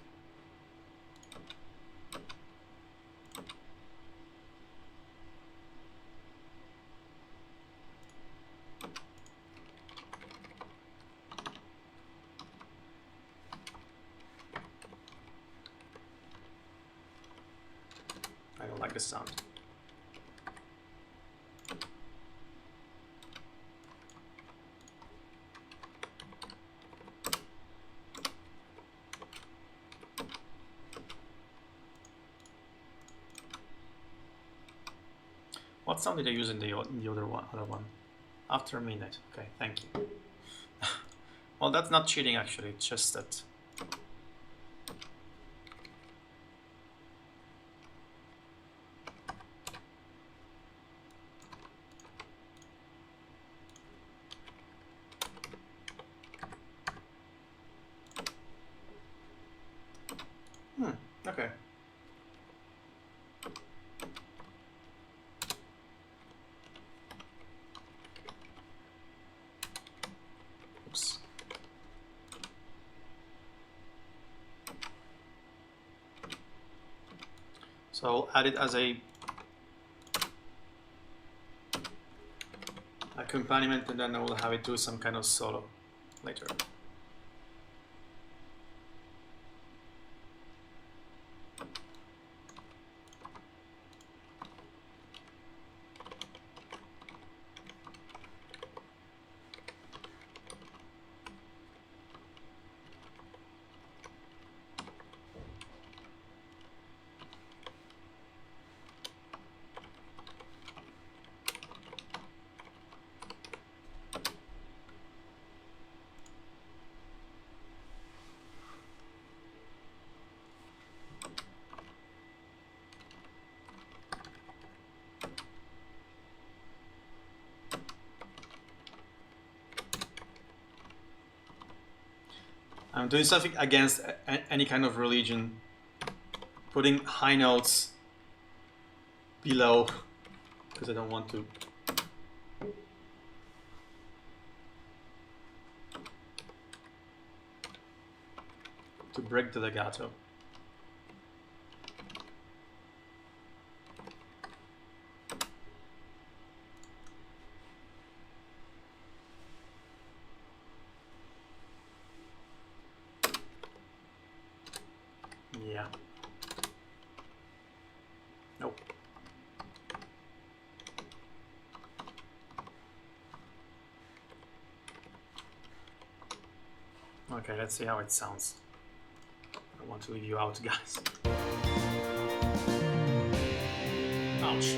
I don't like the sound. What sound did I use in the other one? After a minute. Okay, thank you. Well, that's not cheating actually. It's just that. Okay. Oops. So I'll add it as a accompaniment, and then I will have it do some kind of solo later. I'm doing something against any kind of religion, putting high notes below because I don't want to break the legato. Okay, let's see how it sounds. I don't want to leave you out, guys. Ouch.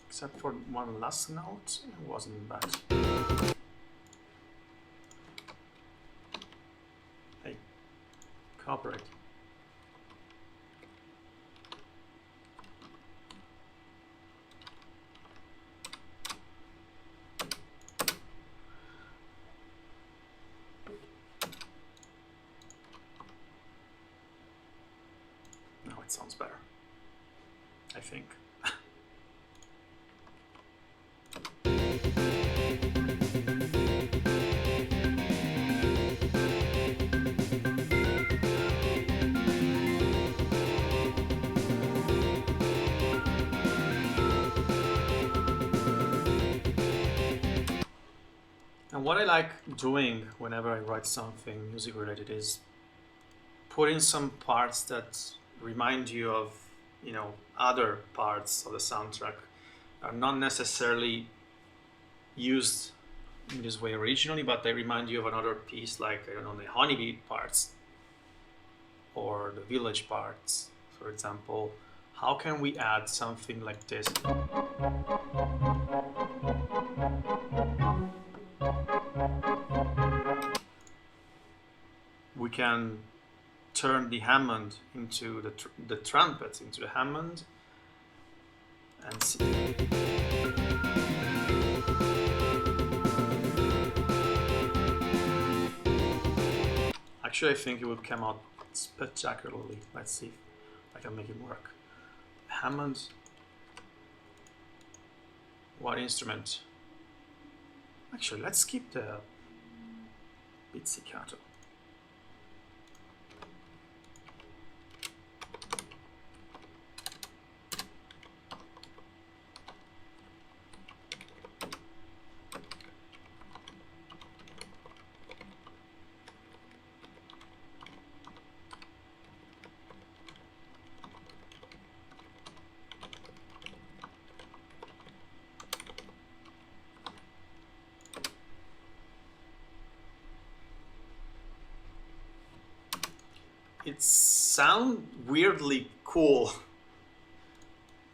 Except for one last note, it wasn't bad. Hey, cooperate. Now it sounds better, I think. And what I like doing whenever I write something music related is put in some parts that remind you of, you know, other parts of the soundtrack, are not necessarily used in this way originally, but they remind you of another piece, like, I don't know, the honeybee parts or the village parts, for example. How can we add something like this? We can turn the Hammond into the trumpet into the Hammond and see. Actually, I think it would come out spectacularly. Let's see if I can make it work. Hammond. What instrument? Actually, let's keep the pizzicato. It sounds weirdly cool.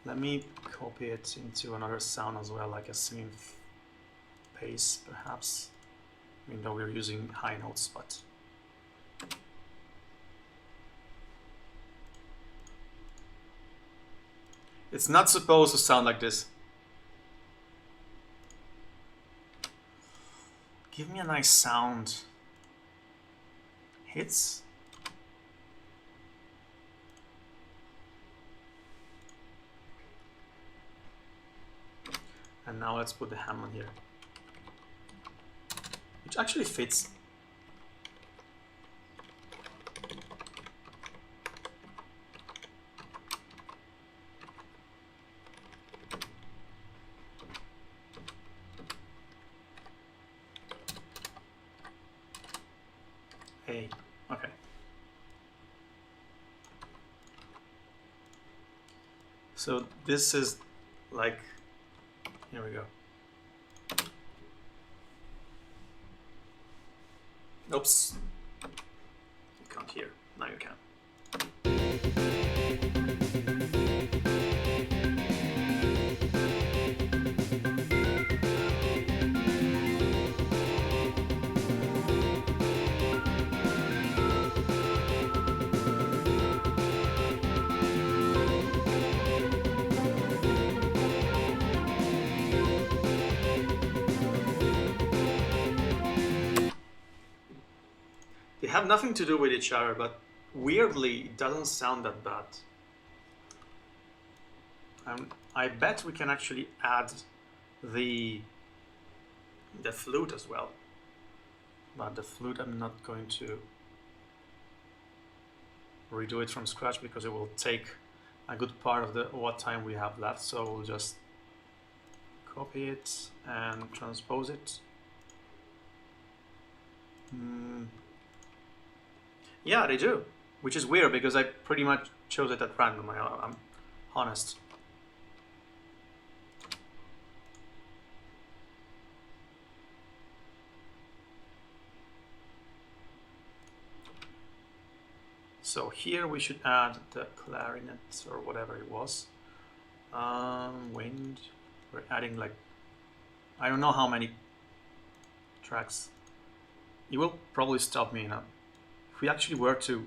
Let me copy it into another sound as well, like a synth bass, perhaps. Even though we're using high notes, but it's not supposed to sound like this. Give me a nice sound. Hits. And now let's put the Hammond here, which actually fits. Hey, okay. So this is like, here we go. Oops. You can't hear. Now you can. They have nothing to do with each other, but weirdly, it doesn't sound that bad. I bet we can actually add the flute as well. But the flute, I'm not going to redo it from scratch because it will take a good part of what time we have left. So we'll just copy it and transpose it. Yeah, they do, which is weird because I pretty much chose it at random. I'm honest. So here we should add the clarinet or whatever it was. Wind. We're adding like, I don't know how many tracks. You will probably stop me now. If we actually were to,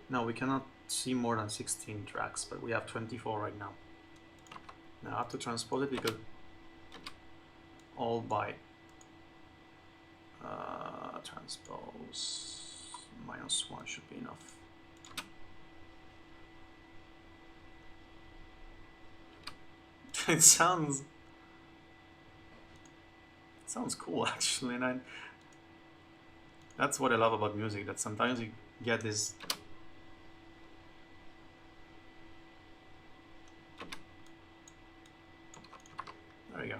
no, we cannot see more than 16 tracks, but we have 24 right now. Now I have to transpose it because all by transpose -1 should be enough. It sounds cool actually, and that's what I love about music, that sometimes you get this there you go.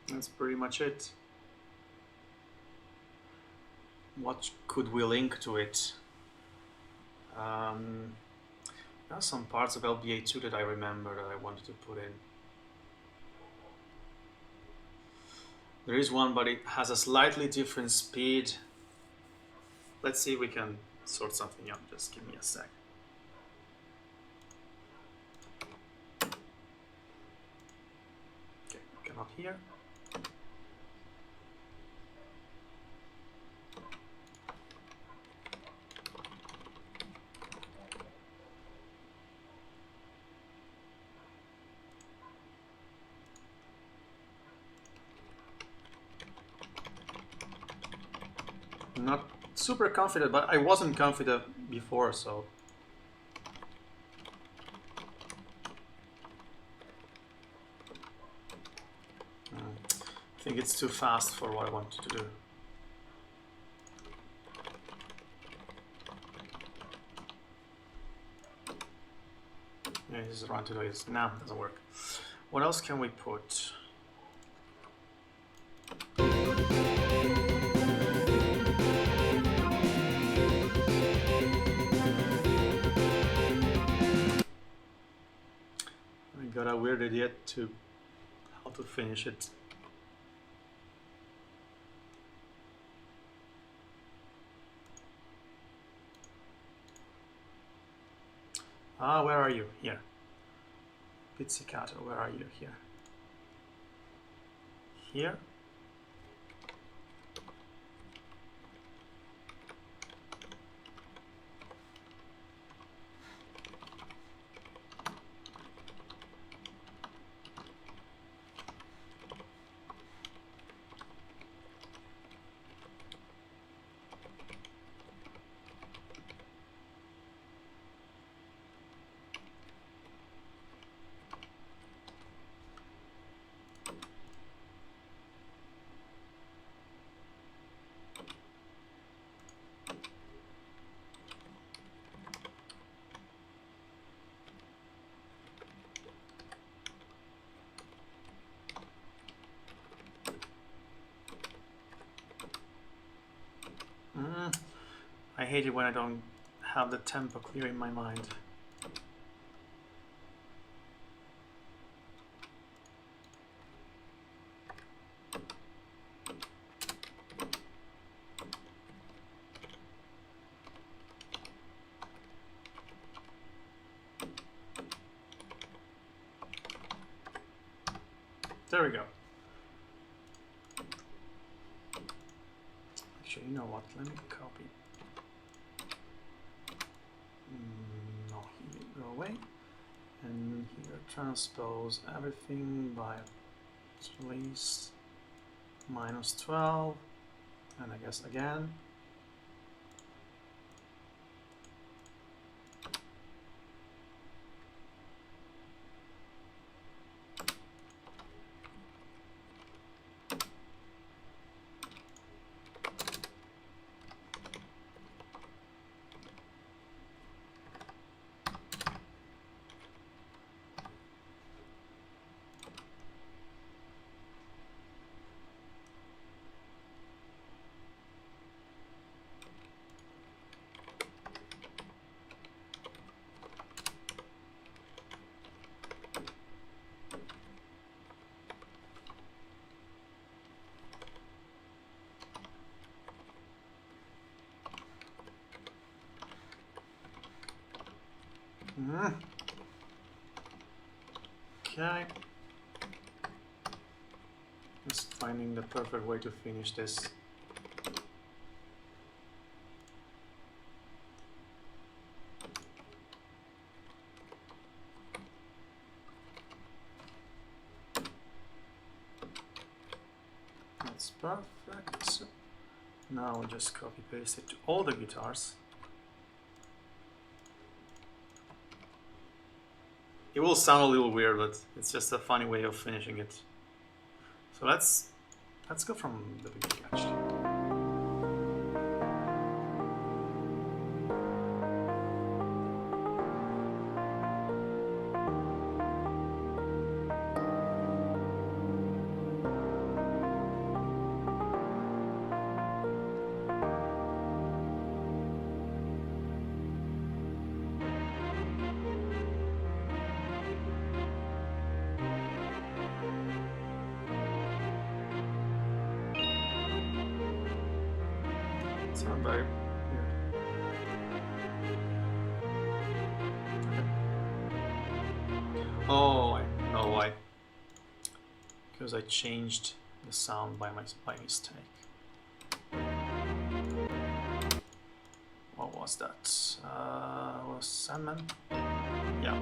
That's pretty much it. What could we link to it? There are some parts of LBA 2 that I remember that I wanted to put in. There is one, but it has a slightly different speed. Let's see if we can sort something out. Just give me a sec. Okay, cannot hear. Not super confident, but I wasn't confident before, so I think it's too fast for what I wanted to do. Yeah, this is run to do it. No, it doesn't work. What else can we put? Got a weird idea to how to finish it. Where are you? Here. Pizzicato, where are you? Here. Here. I hate it when I don't have the tempo clear in my mind. There we go. Actually, you know what? Let me copy. No, here, go away. And here, transpose everything by place. -12, and I guess again. Okay. Just finding the perfect way to finish this. That's perfect. So now we just copy paste it to all the guitars. It will sound a little weird, but it's just a funny way of finishing it. So let's go from the beginning actually. It's not very weird. Oh, I know why. Because I changed the sound by mistake. What was that? Was Sandman? Yeah.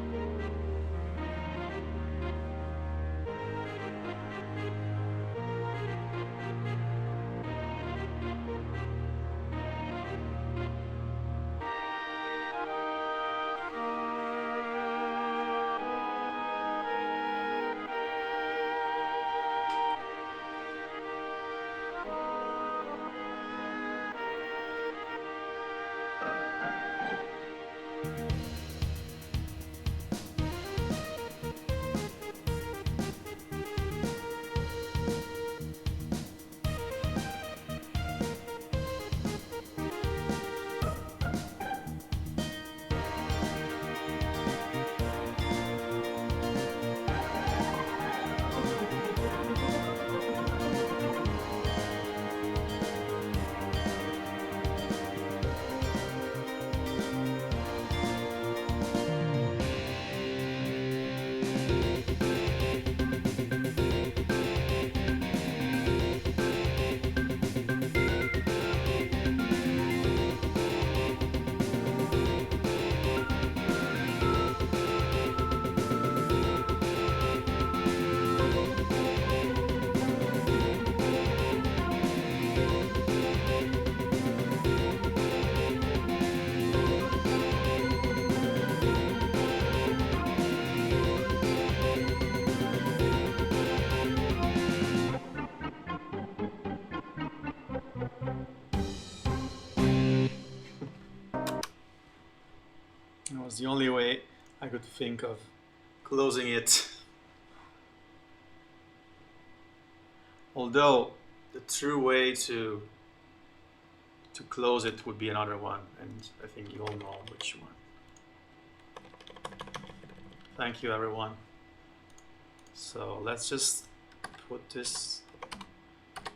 That was the only way I could think of closing it. Although the true way to close it would be another one, and I think you all know which one. Thank you, everyone. So let's just put this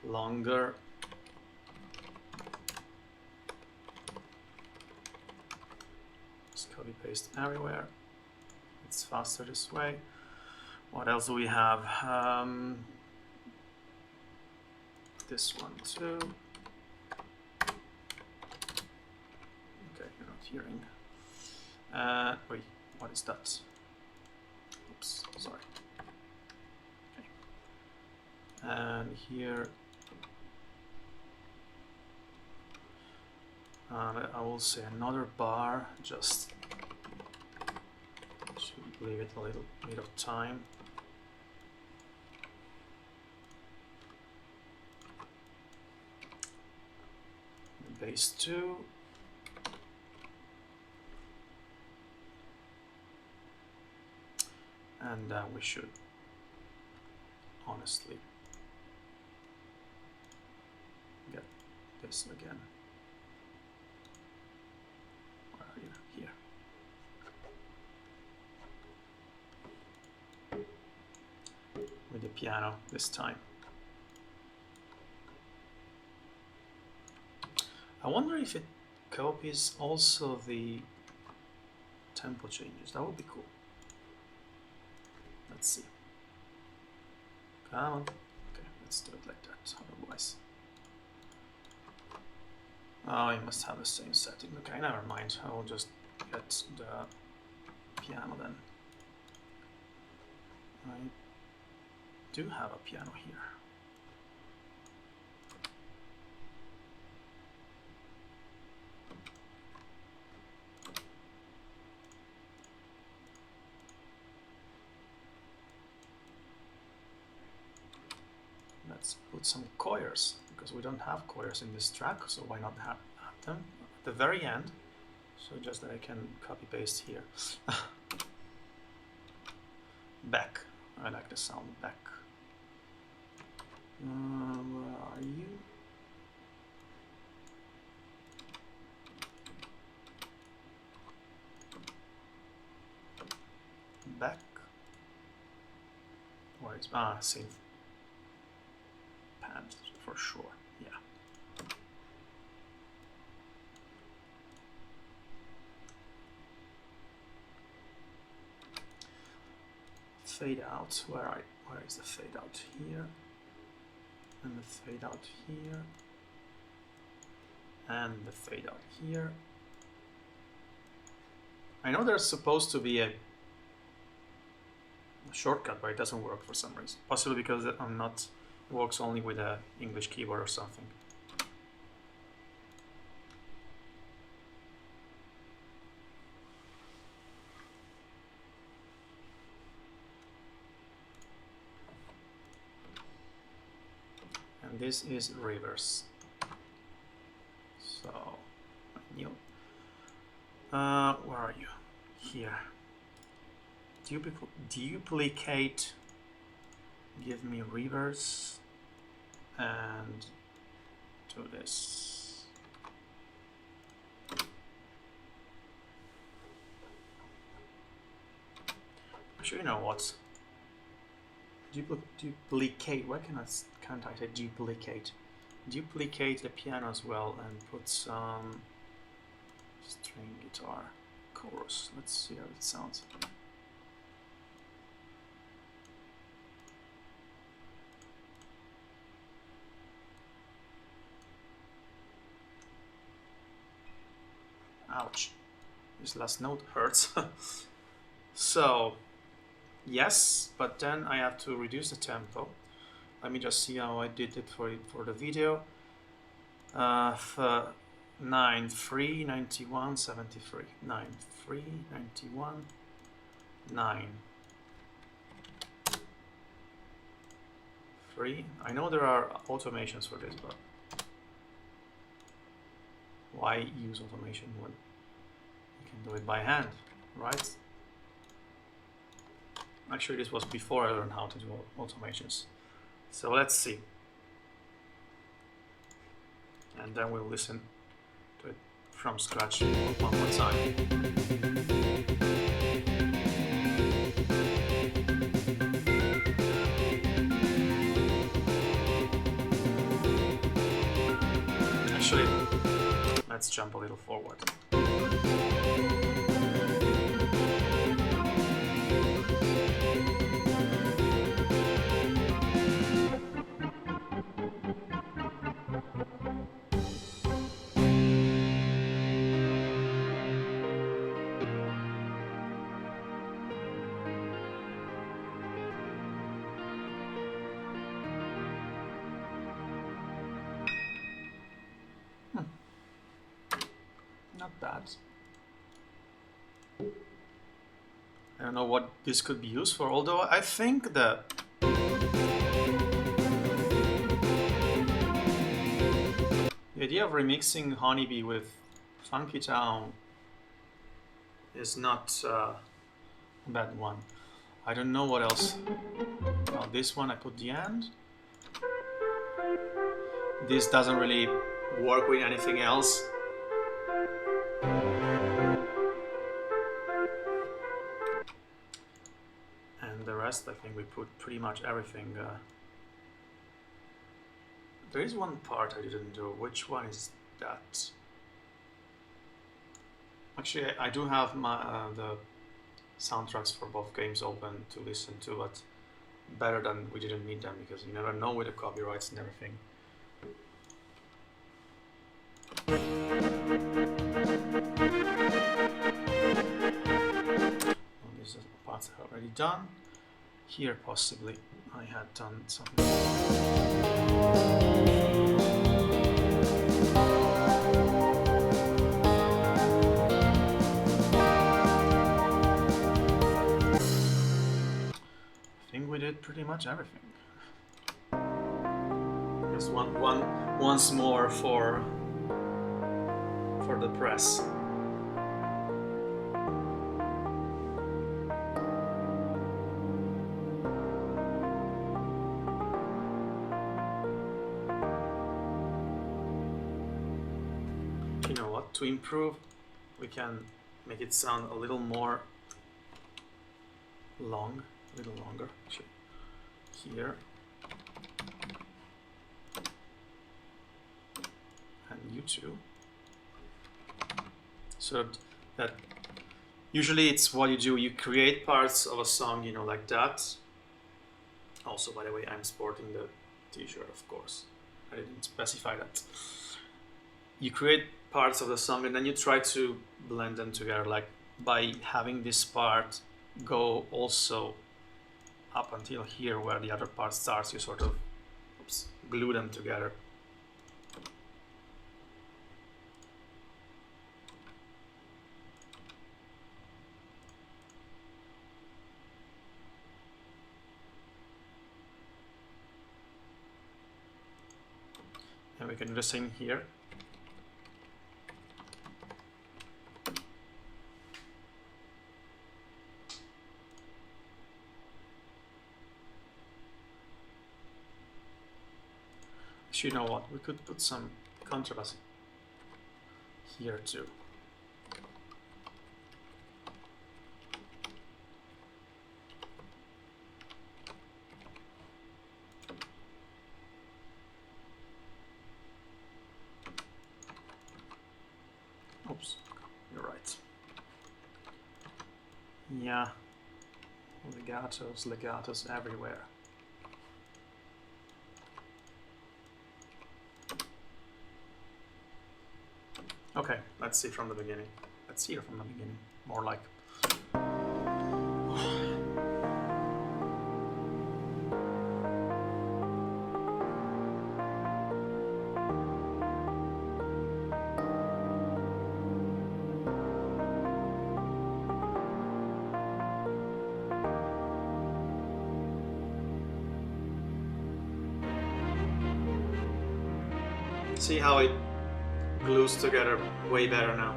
longer. Just copy paste everywhere. It's faster this way. What else do we have? This one too. Okay, you're not hearing. Wait, what is that? Oops, sorry. Okay. And here I will say another bar, just to leave it a little bit of time. Base 2. And we should honestly get this again. Where are you? Here. With the piano this time. I wonder if it copies also the tempo changes. That would be cool. Let's see. Come on. Okay, let's do it like that. Otherwise, oh, you must have the same setting. Okay, never mind. I will just get the piano then. I do have a piano here. Let's put some choirs, because we don't have choirs in this track, so why not have them at the very end, so just that I can copy paste here. Back, I like the sound back. Where are you? Back. Where is synth? For sure, yeah. Fade out, where is the fade out? Here, and the fade out here, and the fade out here. I know there's supposed to be a shortcut, but it doesn't work for some reason. Possibly because I'm not. It works only with an English keyboard or something. And this is reverse. So, new. Where are you? Here. Duplicate. Give me reverse and do this. Actually, you know what? Duplicate. Why can't I say duplicate? Duplicate the piano as well and put some string guitar chorus. Let's see how it sounds. Ouch, this last note hurts. So, yes, but then I have to reduce the tempo. Let me just see how I did it for the video. 9, 3, 91, 73. 9, 3, 91, 9. 3. I know there are automations for this, but why use automation when you can do it by hand, right? Actually, this was before I learned how to do automations. So let's see. And then we'll listen to it from scratch one more time. Actually, let's jump a little forward. that. I don't know what this could be used for, although I think that the idea of remixing Honeybee with Funky Town is not a bad one. I don't know what else. Well, this one I put the end. This doesn't really work with anything else. And the rest, I think we put pretty much everything. There is one part I didn't do. Which one is that? Actually, I do have my the soundtracks for both games open to listen to, but better than we didn't need them, because you never know with the copyrights and everything. Well, these are the parts I have already done. Here possibly I had done something. I think we did pretty much everything. Just once more for the press. You know what? To improve, we can make it sound a little more long, a little longer. Actually, here. And you too. So that usually it's what you do. You create parts of a song, you know, like that. Also, by the way, I'm sporting the t-shirt, of course. I didn't specify that. You create parts of the song and then you try to blend them together, like by having this part go also up until here where the other part starts. You sort of glue them together. And we can do the same here. Actually, you know what? We could put some contrabass here too. Oops, you're right. Yeah, legatos everywhere. Okay, let's see from the beginning. Let's hear from the beginning, more like. See how it glues together way better now.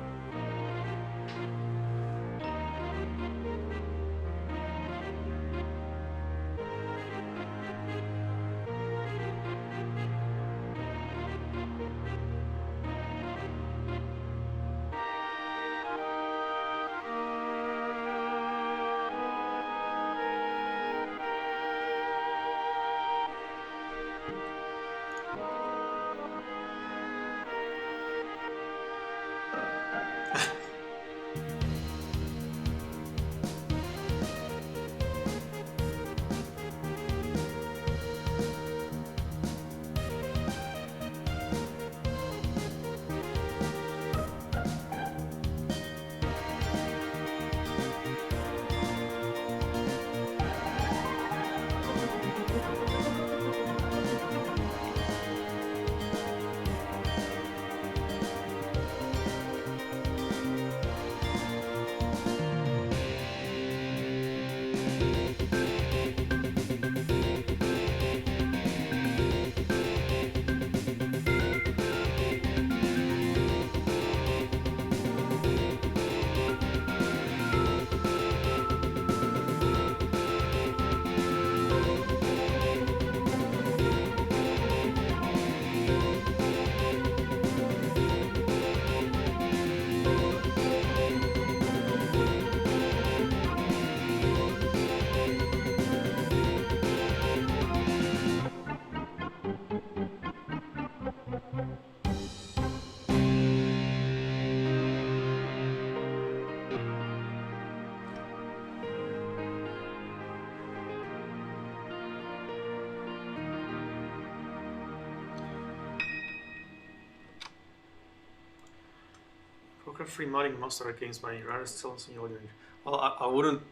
free modding most other games, but I'd rather still see audio engineer. Well, I wouldn't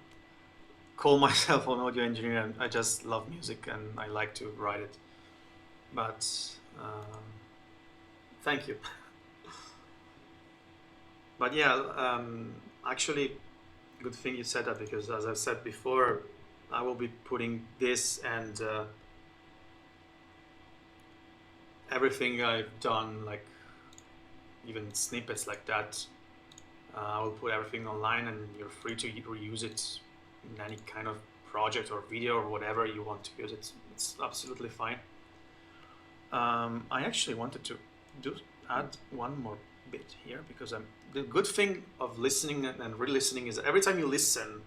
call myself an audio engineer. I just love music and I like to write it. But thank you. But yeah, actually, good thing you said that, because as I've said before, I will be putting this and everything I've done, like even snippets like that, I will put everything online and you're free to reuse it in any kind of project or video or whatever you want to use it. It's absolutely fine. I actually wanted to add one more bit here, because the good thing of listening and re-listening is that every time you listen,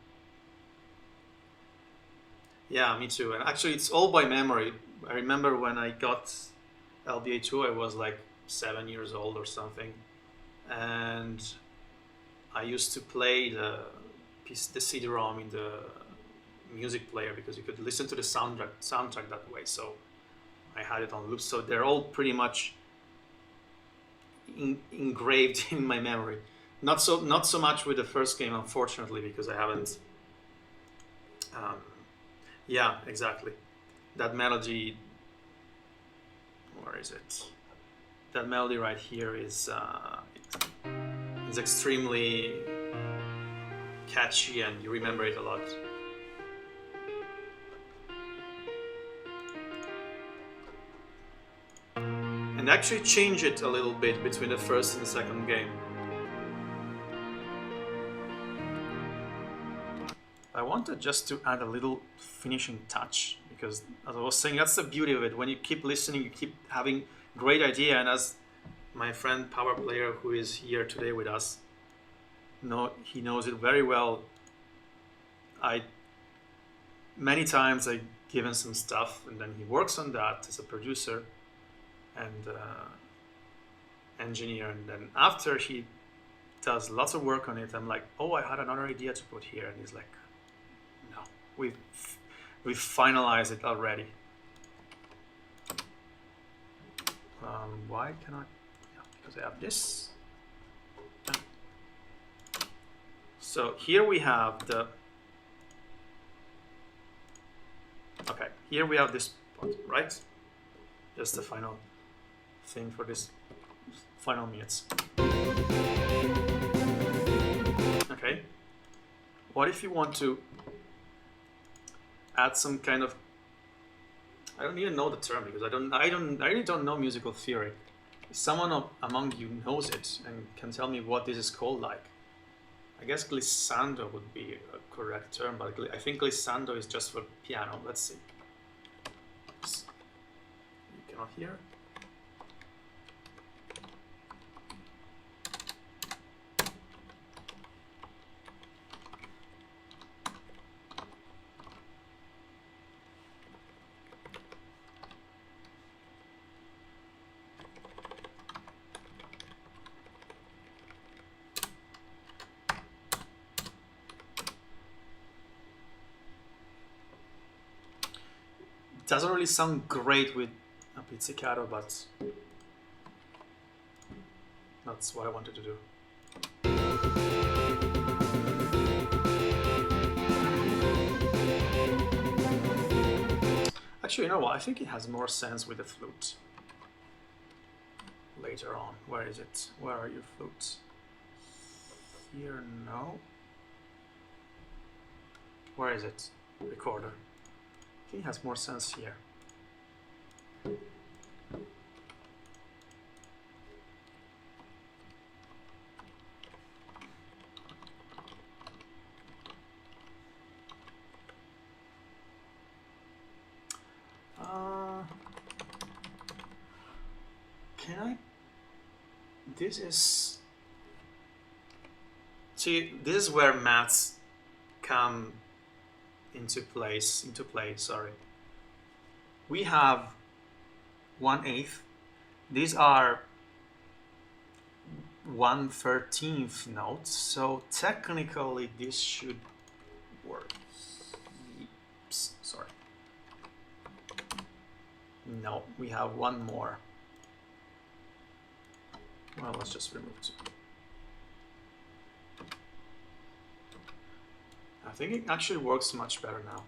yeah, me too. And actually, it's all by memory. I remember when I got LBA 2, I was like 7 years old or something, and I used to play the CD-ROM in the music player because you could listen to the soundtrack that way. So I had it on loop. So they're all pretty much engraved in my memory. Not so much with the first game, unfortunately, because I haven't. Yeah, exactly. That melody. Where is it? That melody right here is it's extremely catchy, and you remember it a lot. And actually change it a little bit between the first and the second game. I wanted just to add a little finishing touch, because as I was saying, that's the beauty of it. When you keep listening, you keep having great idea. And as my friend Power Player, who is here today with us, he knows it very well. Many times I give him some stuff, and then he works on that as a producer and engineer. And then after he does lots of work on it, I'm like, oh, I had another idea to put here. And he's like, no, we've finalized it already. Why can I? Yeah, because I have this. So here we have the. Okay, here we have this part, right? Just the final thing for this final minutes. Okay. What if you want to add some kind of, I don't even know the term, because I really don't know musical theory. If someone among you knows it and can tell me what this is called, like, I guess glissando would be a correct term, but I think glissando is just for piano. Let's see. You cannot hear. Doesn't really sound great with a pizzicato, but that's what I wanted to do. Actually, you know what? I think it has more sense with the flute. Later on. Where is it? Where are your flutes? Here, no. Where is it? Recorder. I think it has more sense here. Can I? This is. See, this is where maths come into play. Sorry. We have 1/8. These are 1/13 notes, so technically this should work. Oops, sorry. No, we have one more. Well, let's just remove two. I think it actually works much better now.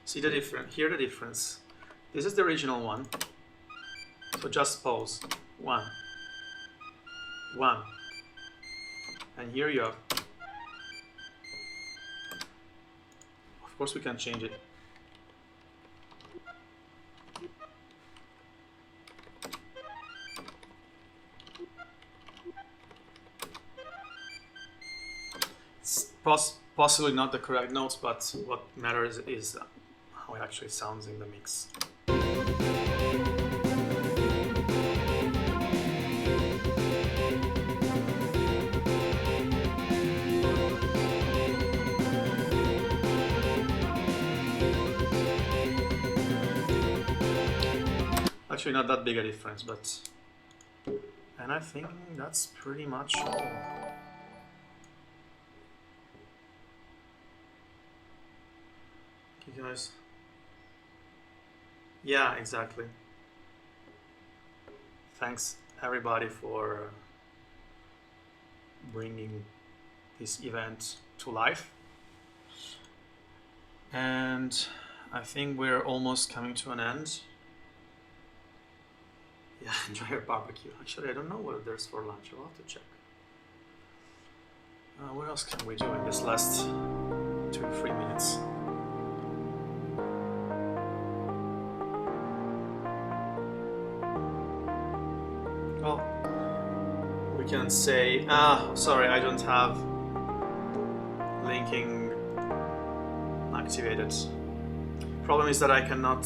See the difference? Hear the difference. This is the original one. So just pause. 1, 1, and here you have. Of course, we can change it. It's possibly not the correct notes, but what matters is how it actually sounds in the mix. Actually, not that big a difference, but... And I think that's pretty much all. Okay, guys. Yeah, exactly. Thanks, everybody, for bringing this event to life. And I think we're almost coming to an end. Yeah, enjoy your barbecue. Actually, I don't know what there's for lunch. I'll have to check. What else can we do in this last 2-3 minutes? Well, we can say, sorry, I don't have linking activated. Problem is that I cannot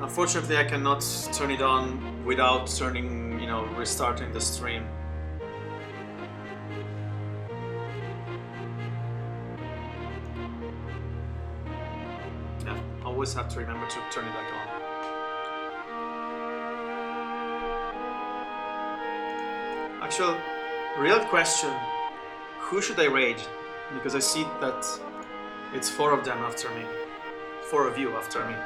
unfortunately, I cannot turn it on without turning, restarting the stream. Yeah, always have to remember to turn it back on. Actual, real question, who should I raid? Because I see that it's 4 of them after me. 4 of you after me.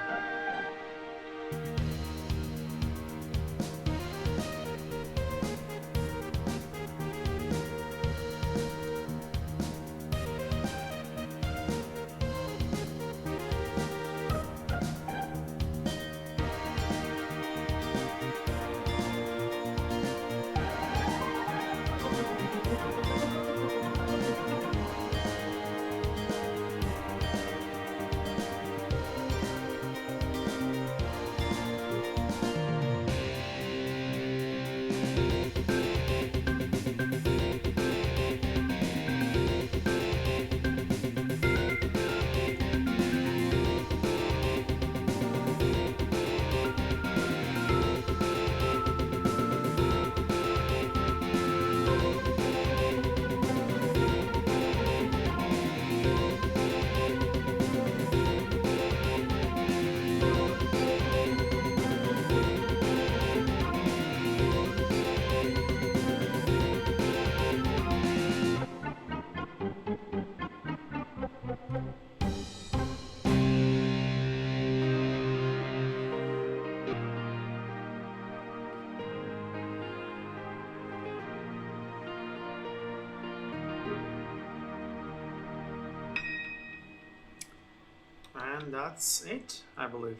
And that's it, I believe.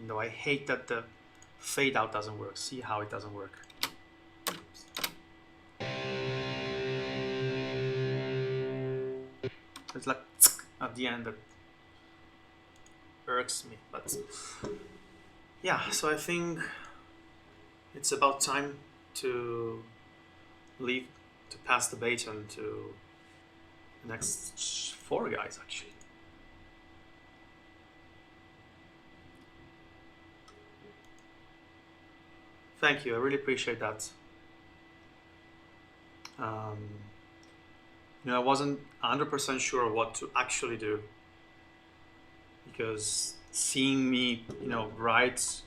Though I hate that the fade out doesn't work. See how it doesn't work. It's like at the end that irks me. But yeah, so I think it's about time to leave, to pass the baton to the next 4 guys actually. Thank you, I really appreciate that. I wasn't 100% sure what to actually do, because seeing me, write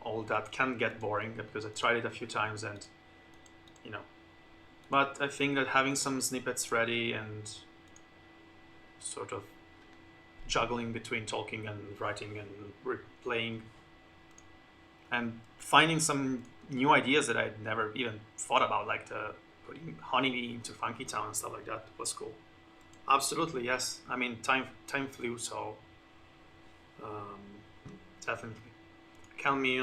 all that can get boring, because I tried it a few times and, But I think that having some snippets ready and sort of juggling between talking and writing and replaying and finding some new ideas that I'd never even thought about, like the putting Honeybee into Funky Town and stuff like that, was cool. Absolutely, yes. I mean, time flew, so um, definitely count me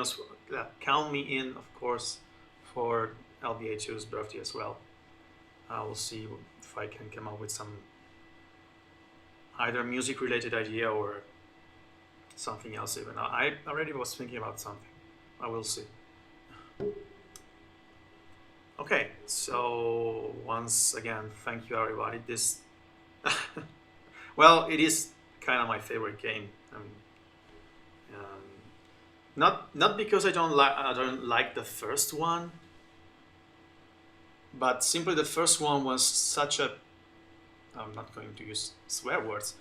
in, of course, for LBA 2's birthday as well. I will see if I can come up with some either music related idea or something else even. I already was thinking about something. I will see. Okay, so once again, thank you everybody. This, well, it is kind of my favorite game. I mean, not because I don't like the first one, but simply the first one was such a, I'm not going to use swear words,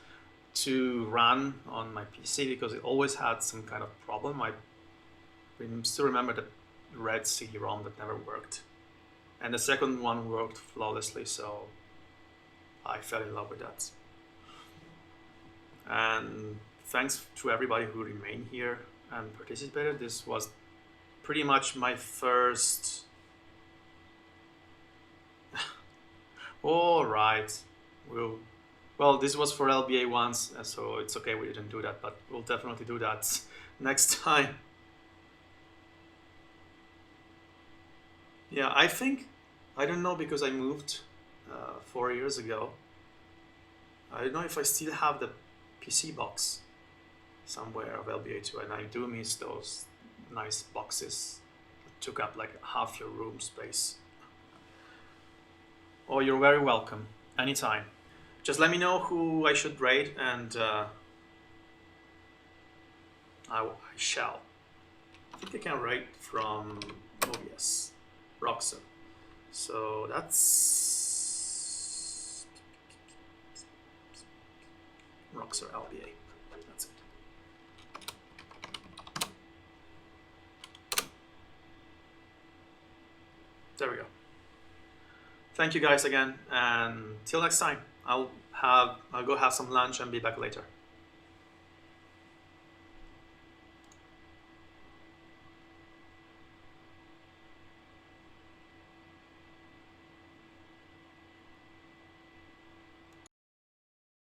to run on my PC because it always had some kind of problem. I still remember the red CD-ROM that never worked. And the second one worked flawlessly, so I fell in love with that. And thanks to everybody who remained here and participated. This was pretty much my first... All right. Well, this was for LBA once, so it's okay we didn't do that, but we'll definitely do that next time. Yeah, I don't know, because I moved 4 years ago. I don't know if I still have the PC box somewhere of LBA 2, and I do miss those nice boxes that took up like half your room space. Oh, you're very welcome, anytime. Just let me know who I should rate, and I shall. I think I can rate from, oh yes, Roxer. So that's Roxer LBA. That's it. There we go. Thank you guys again, and till next time. I'll go have some lunch and be back later.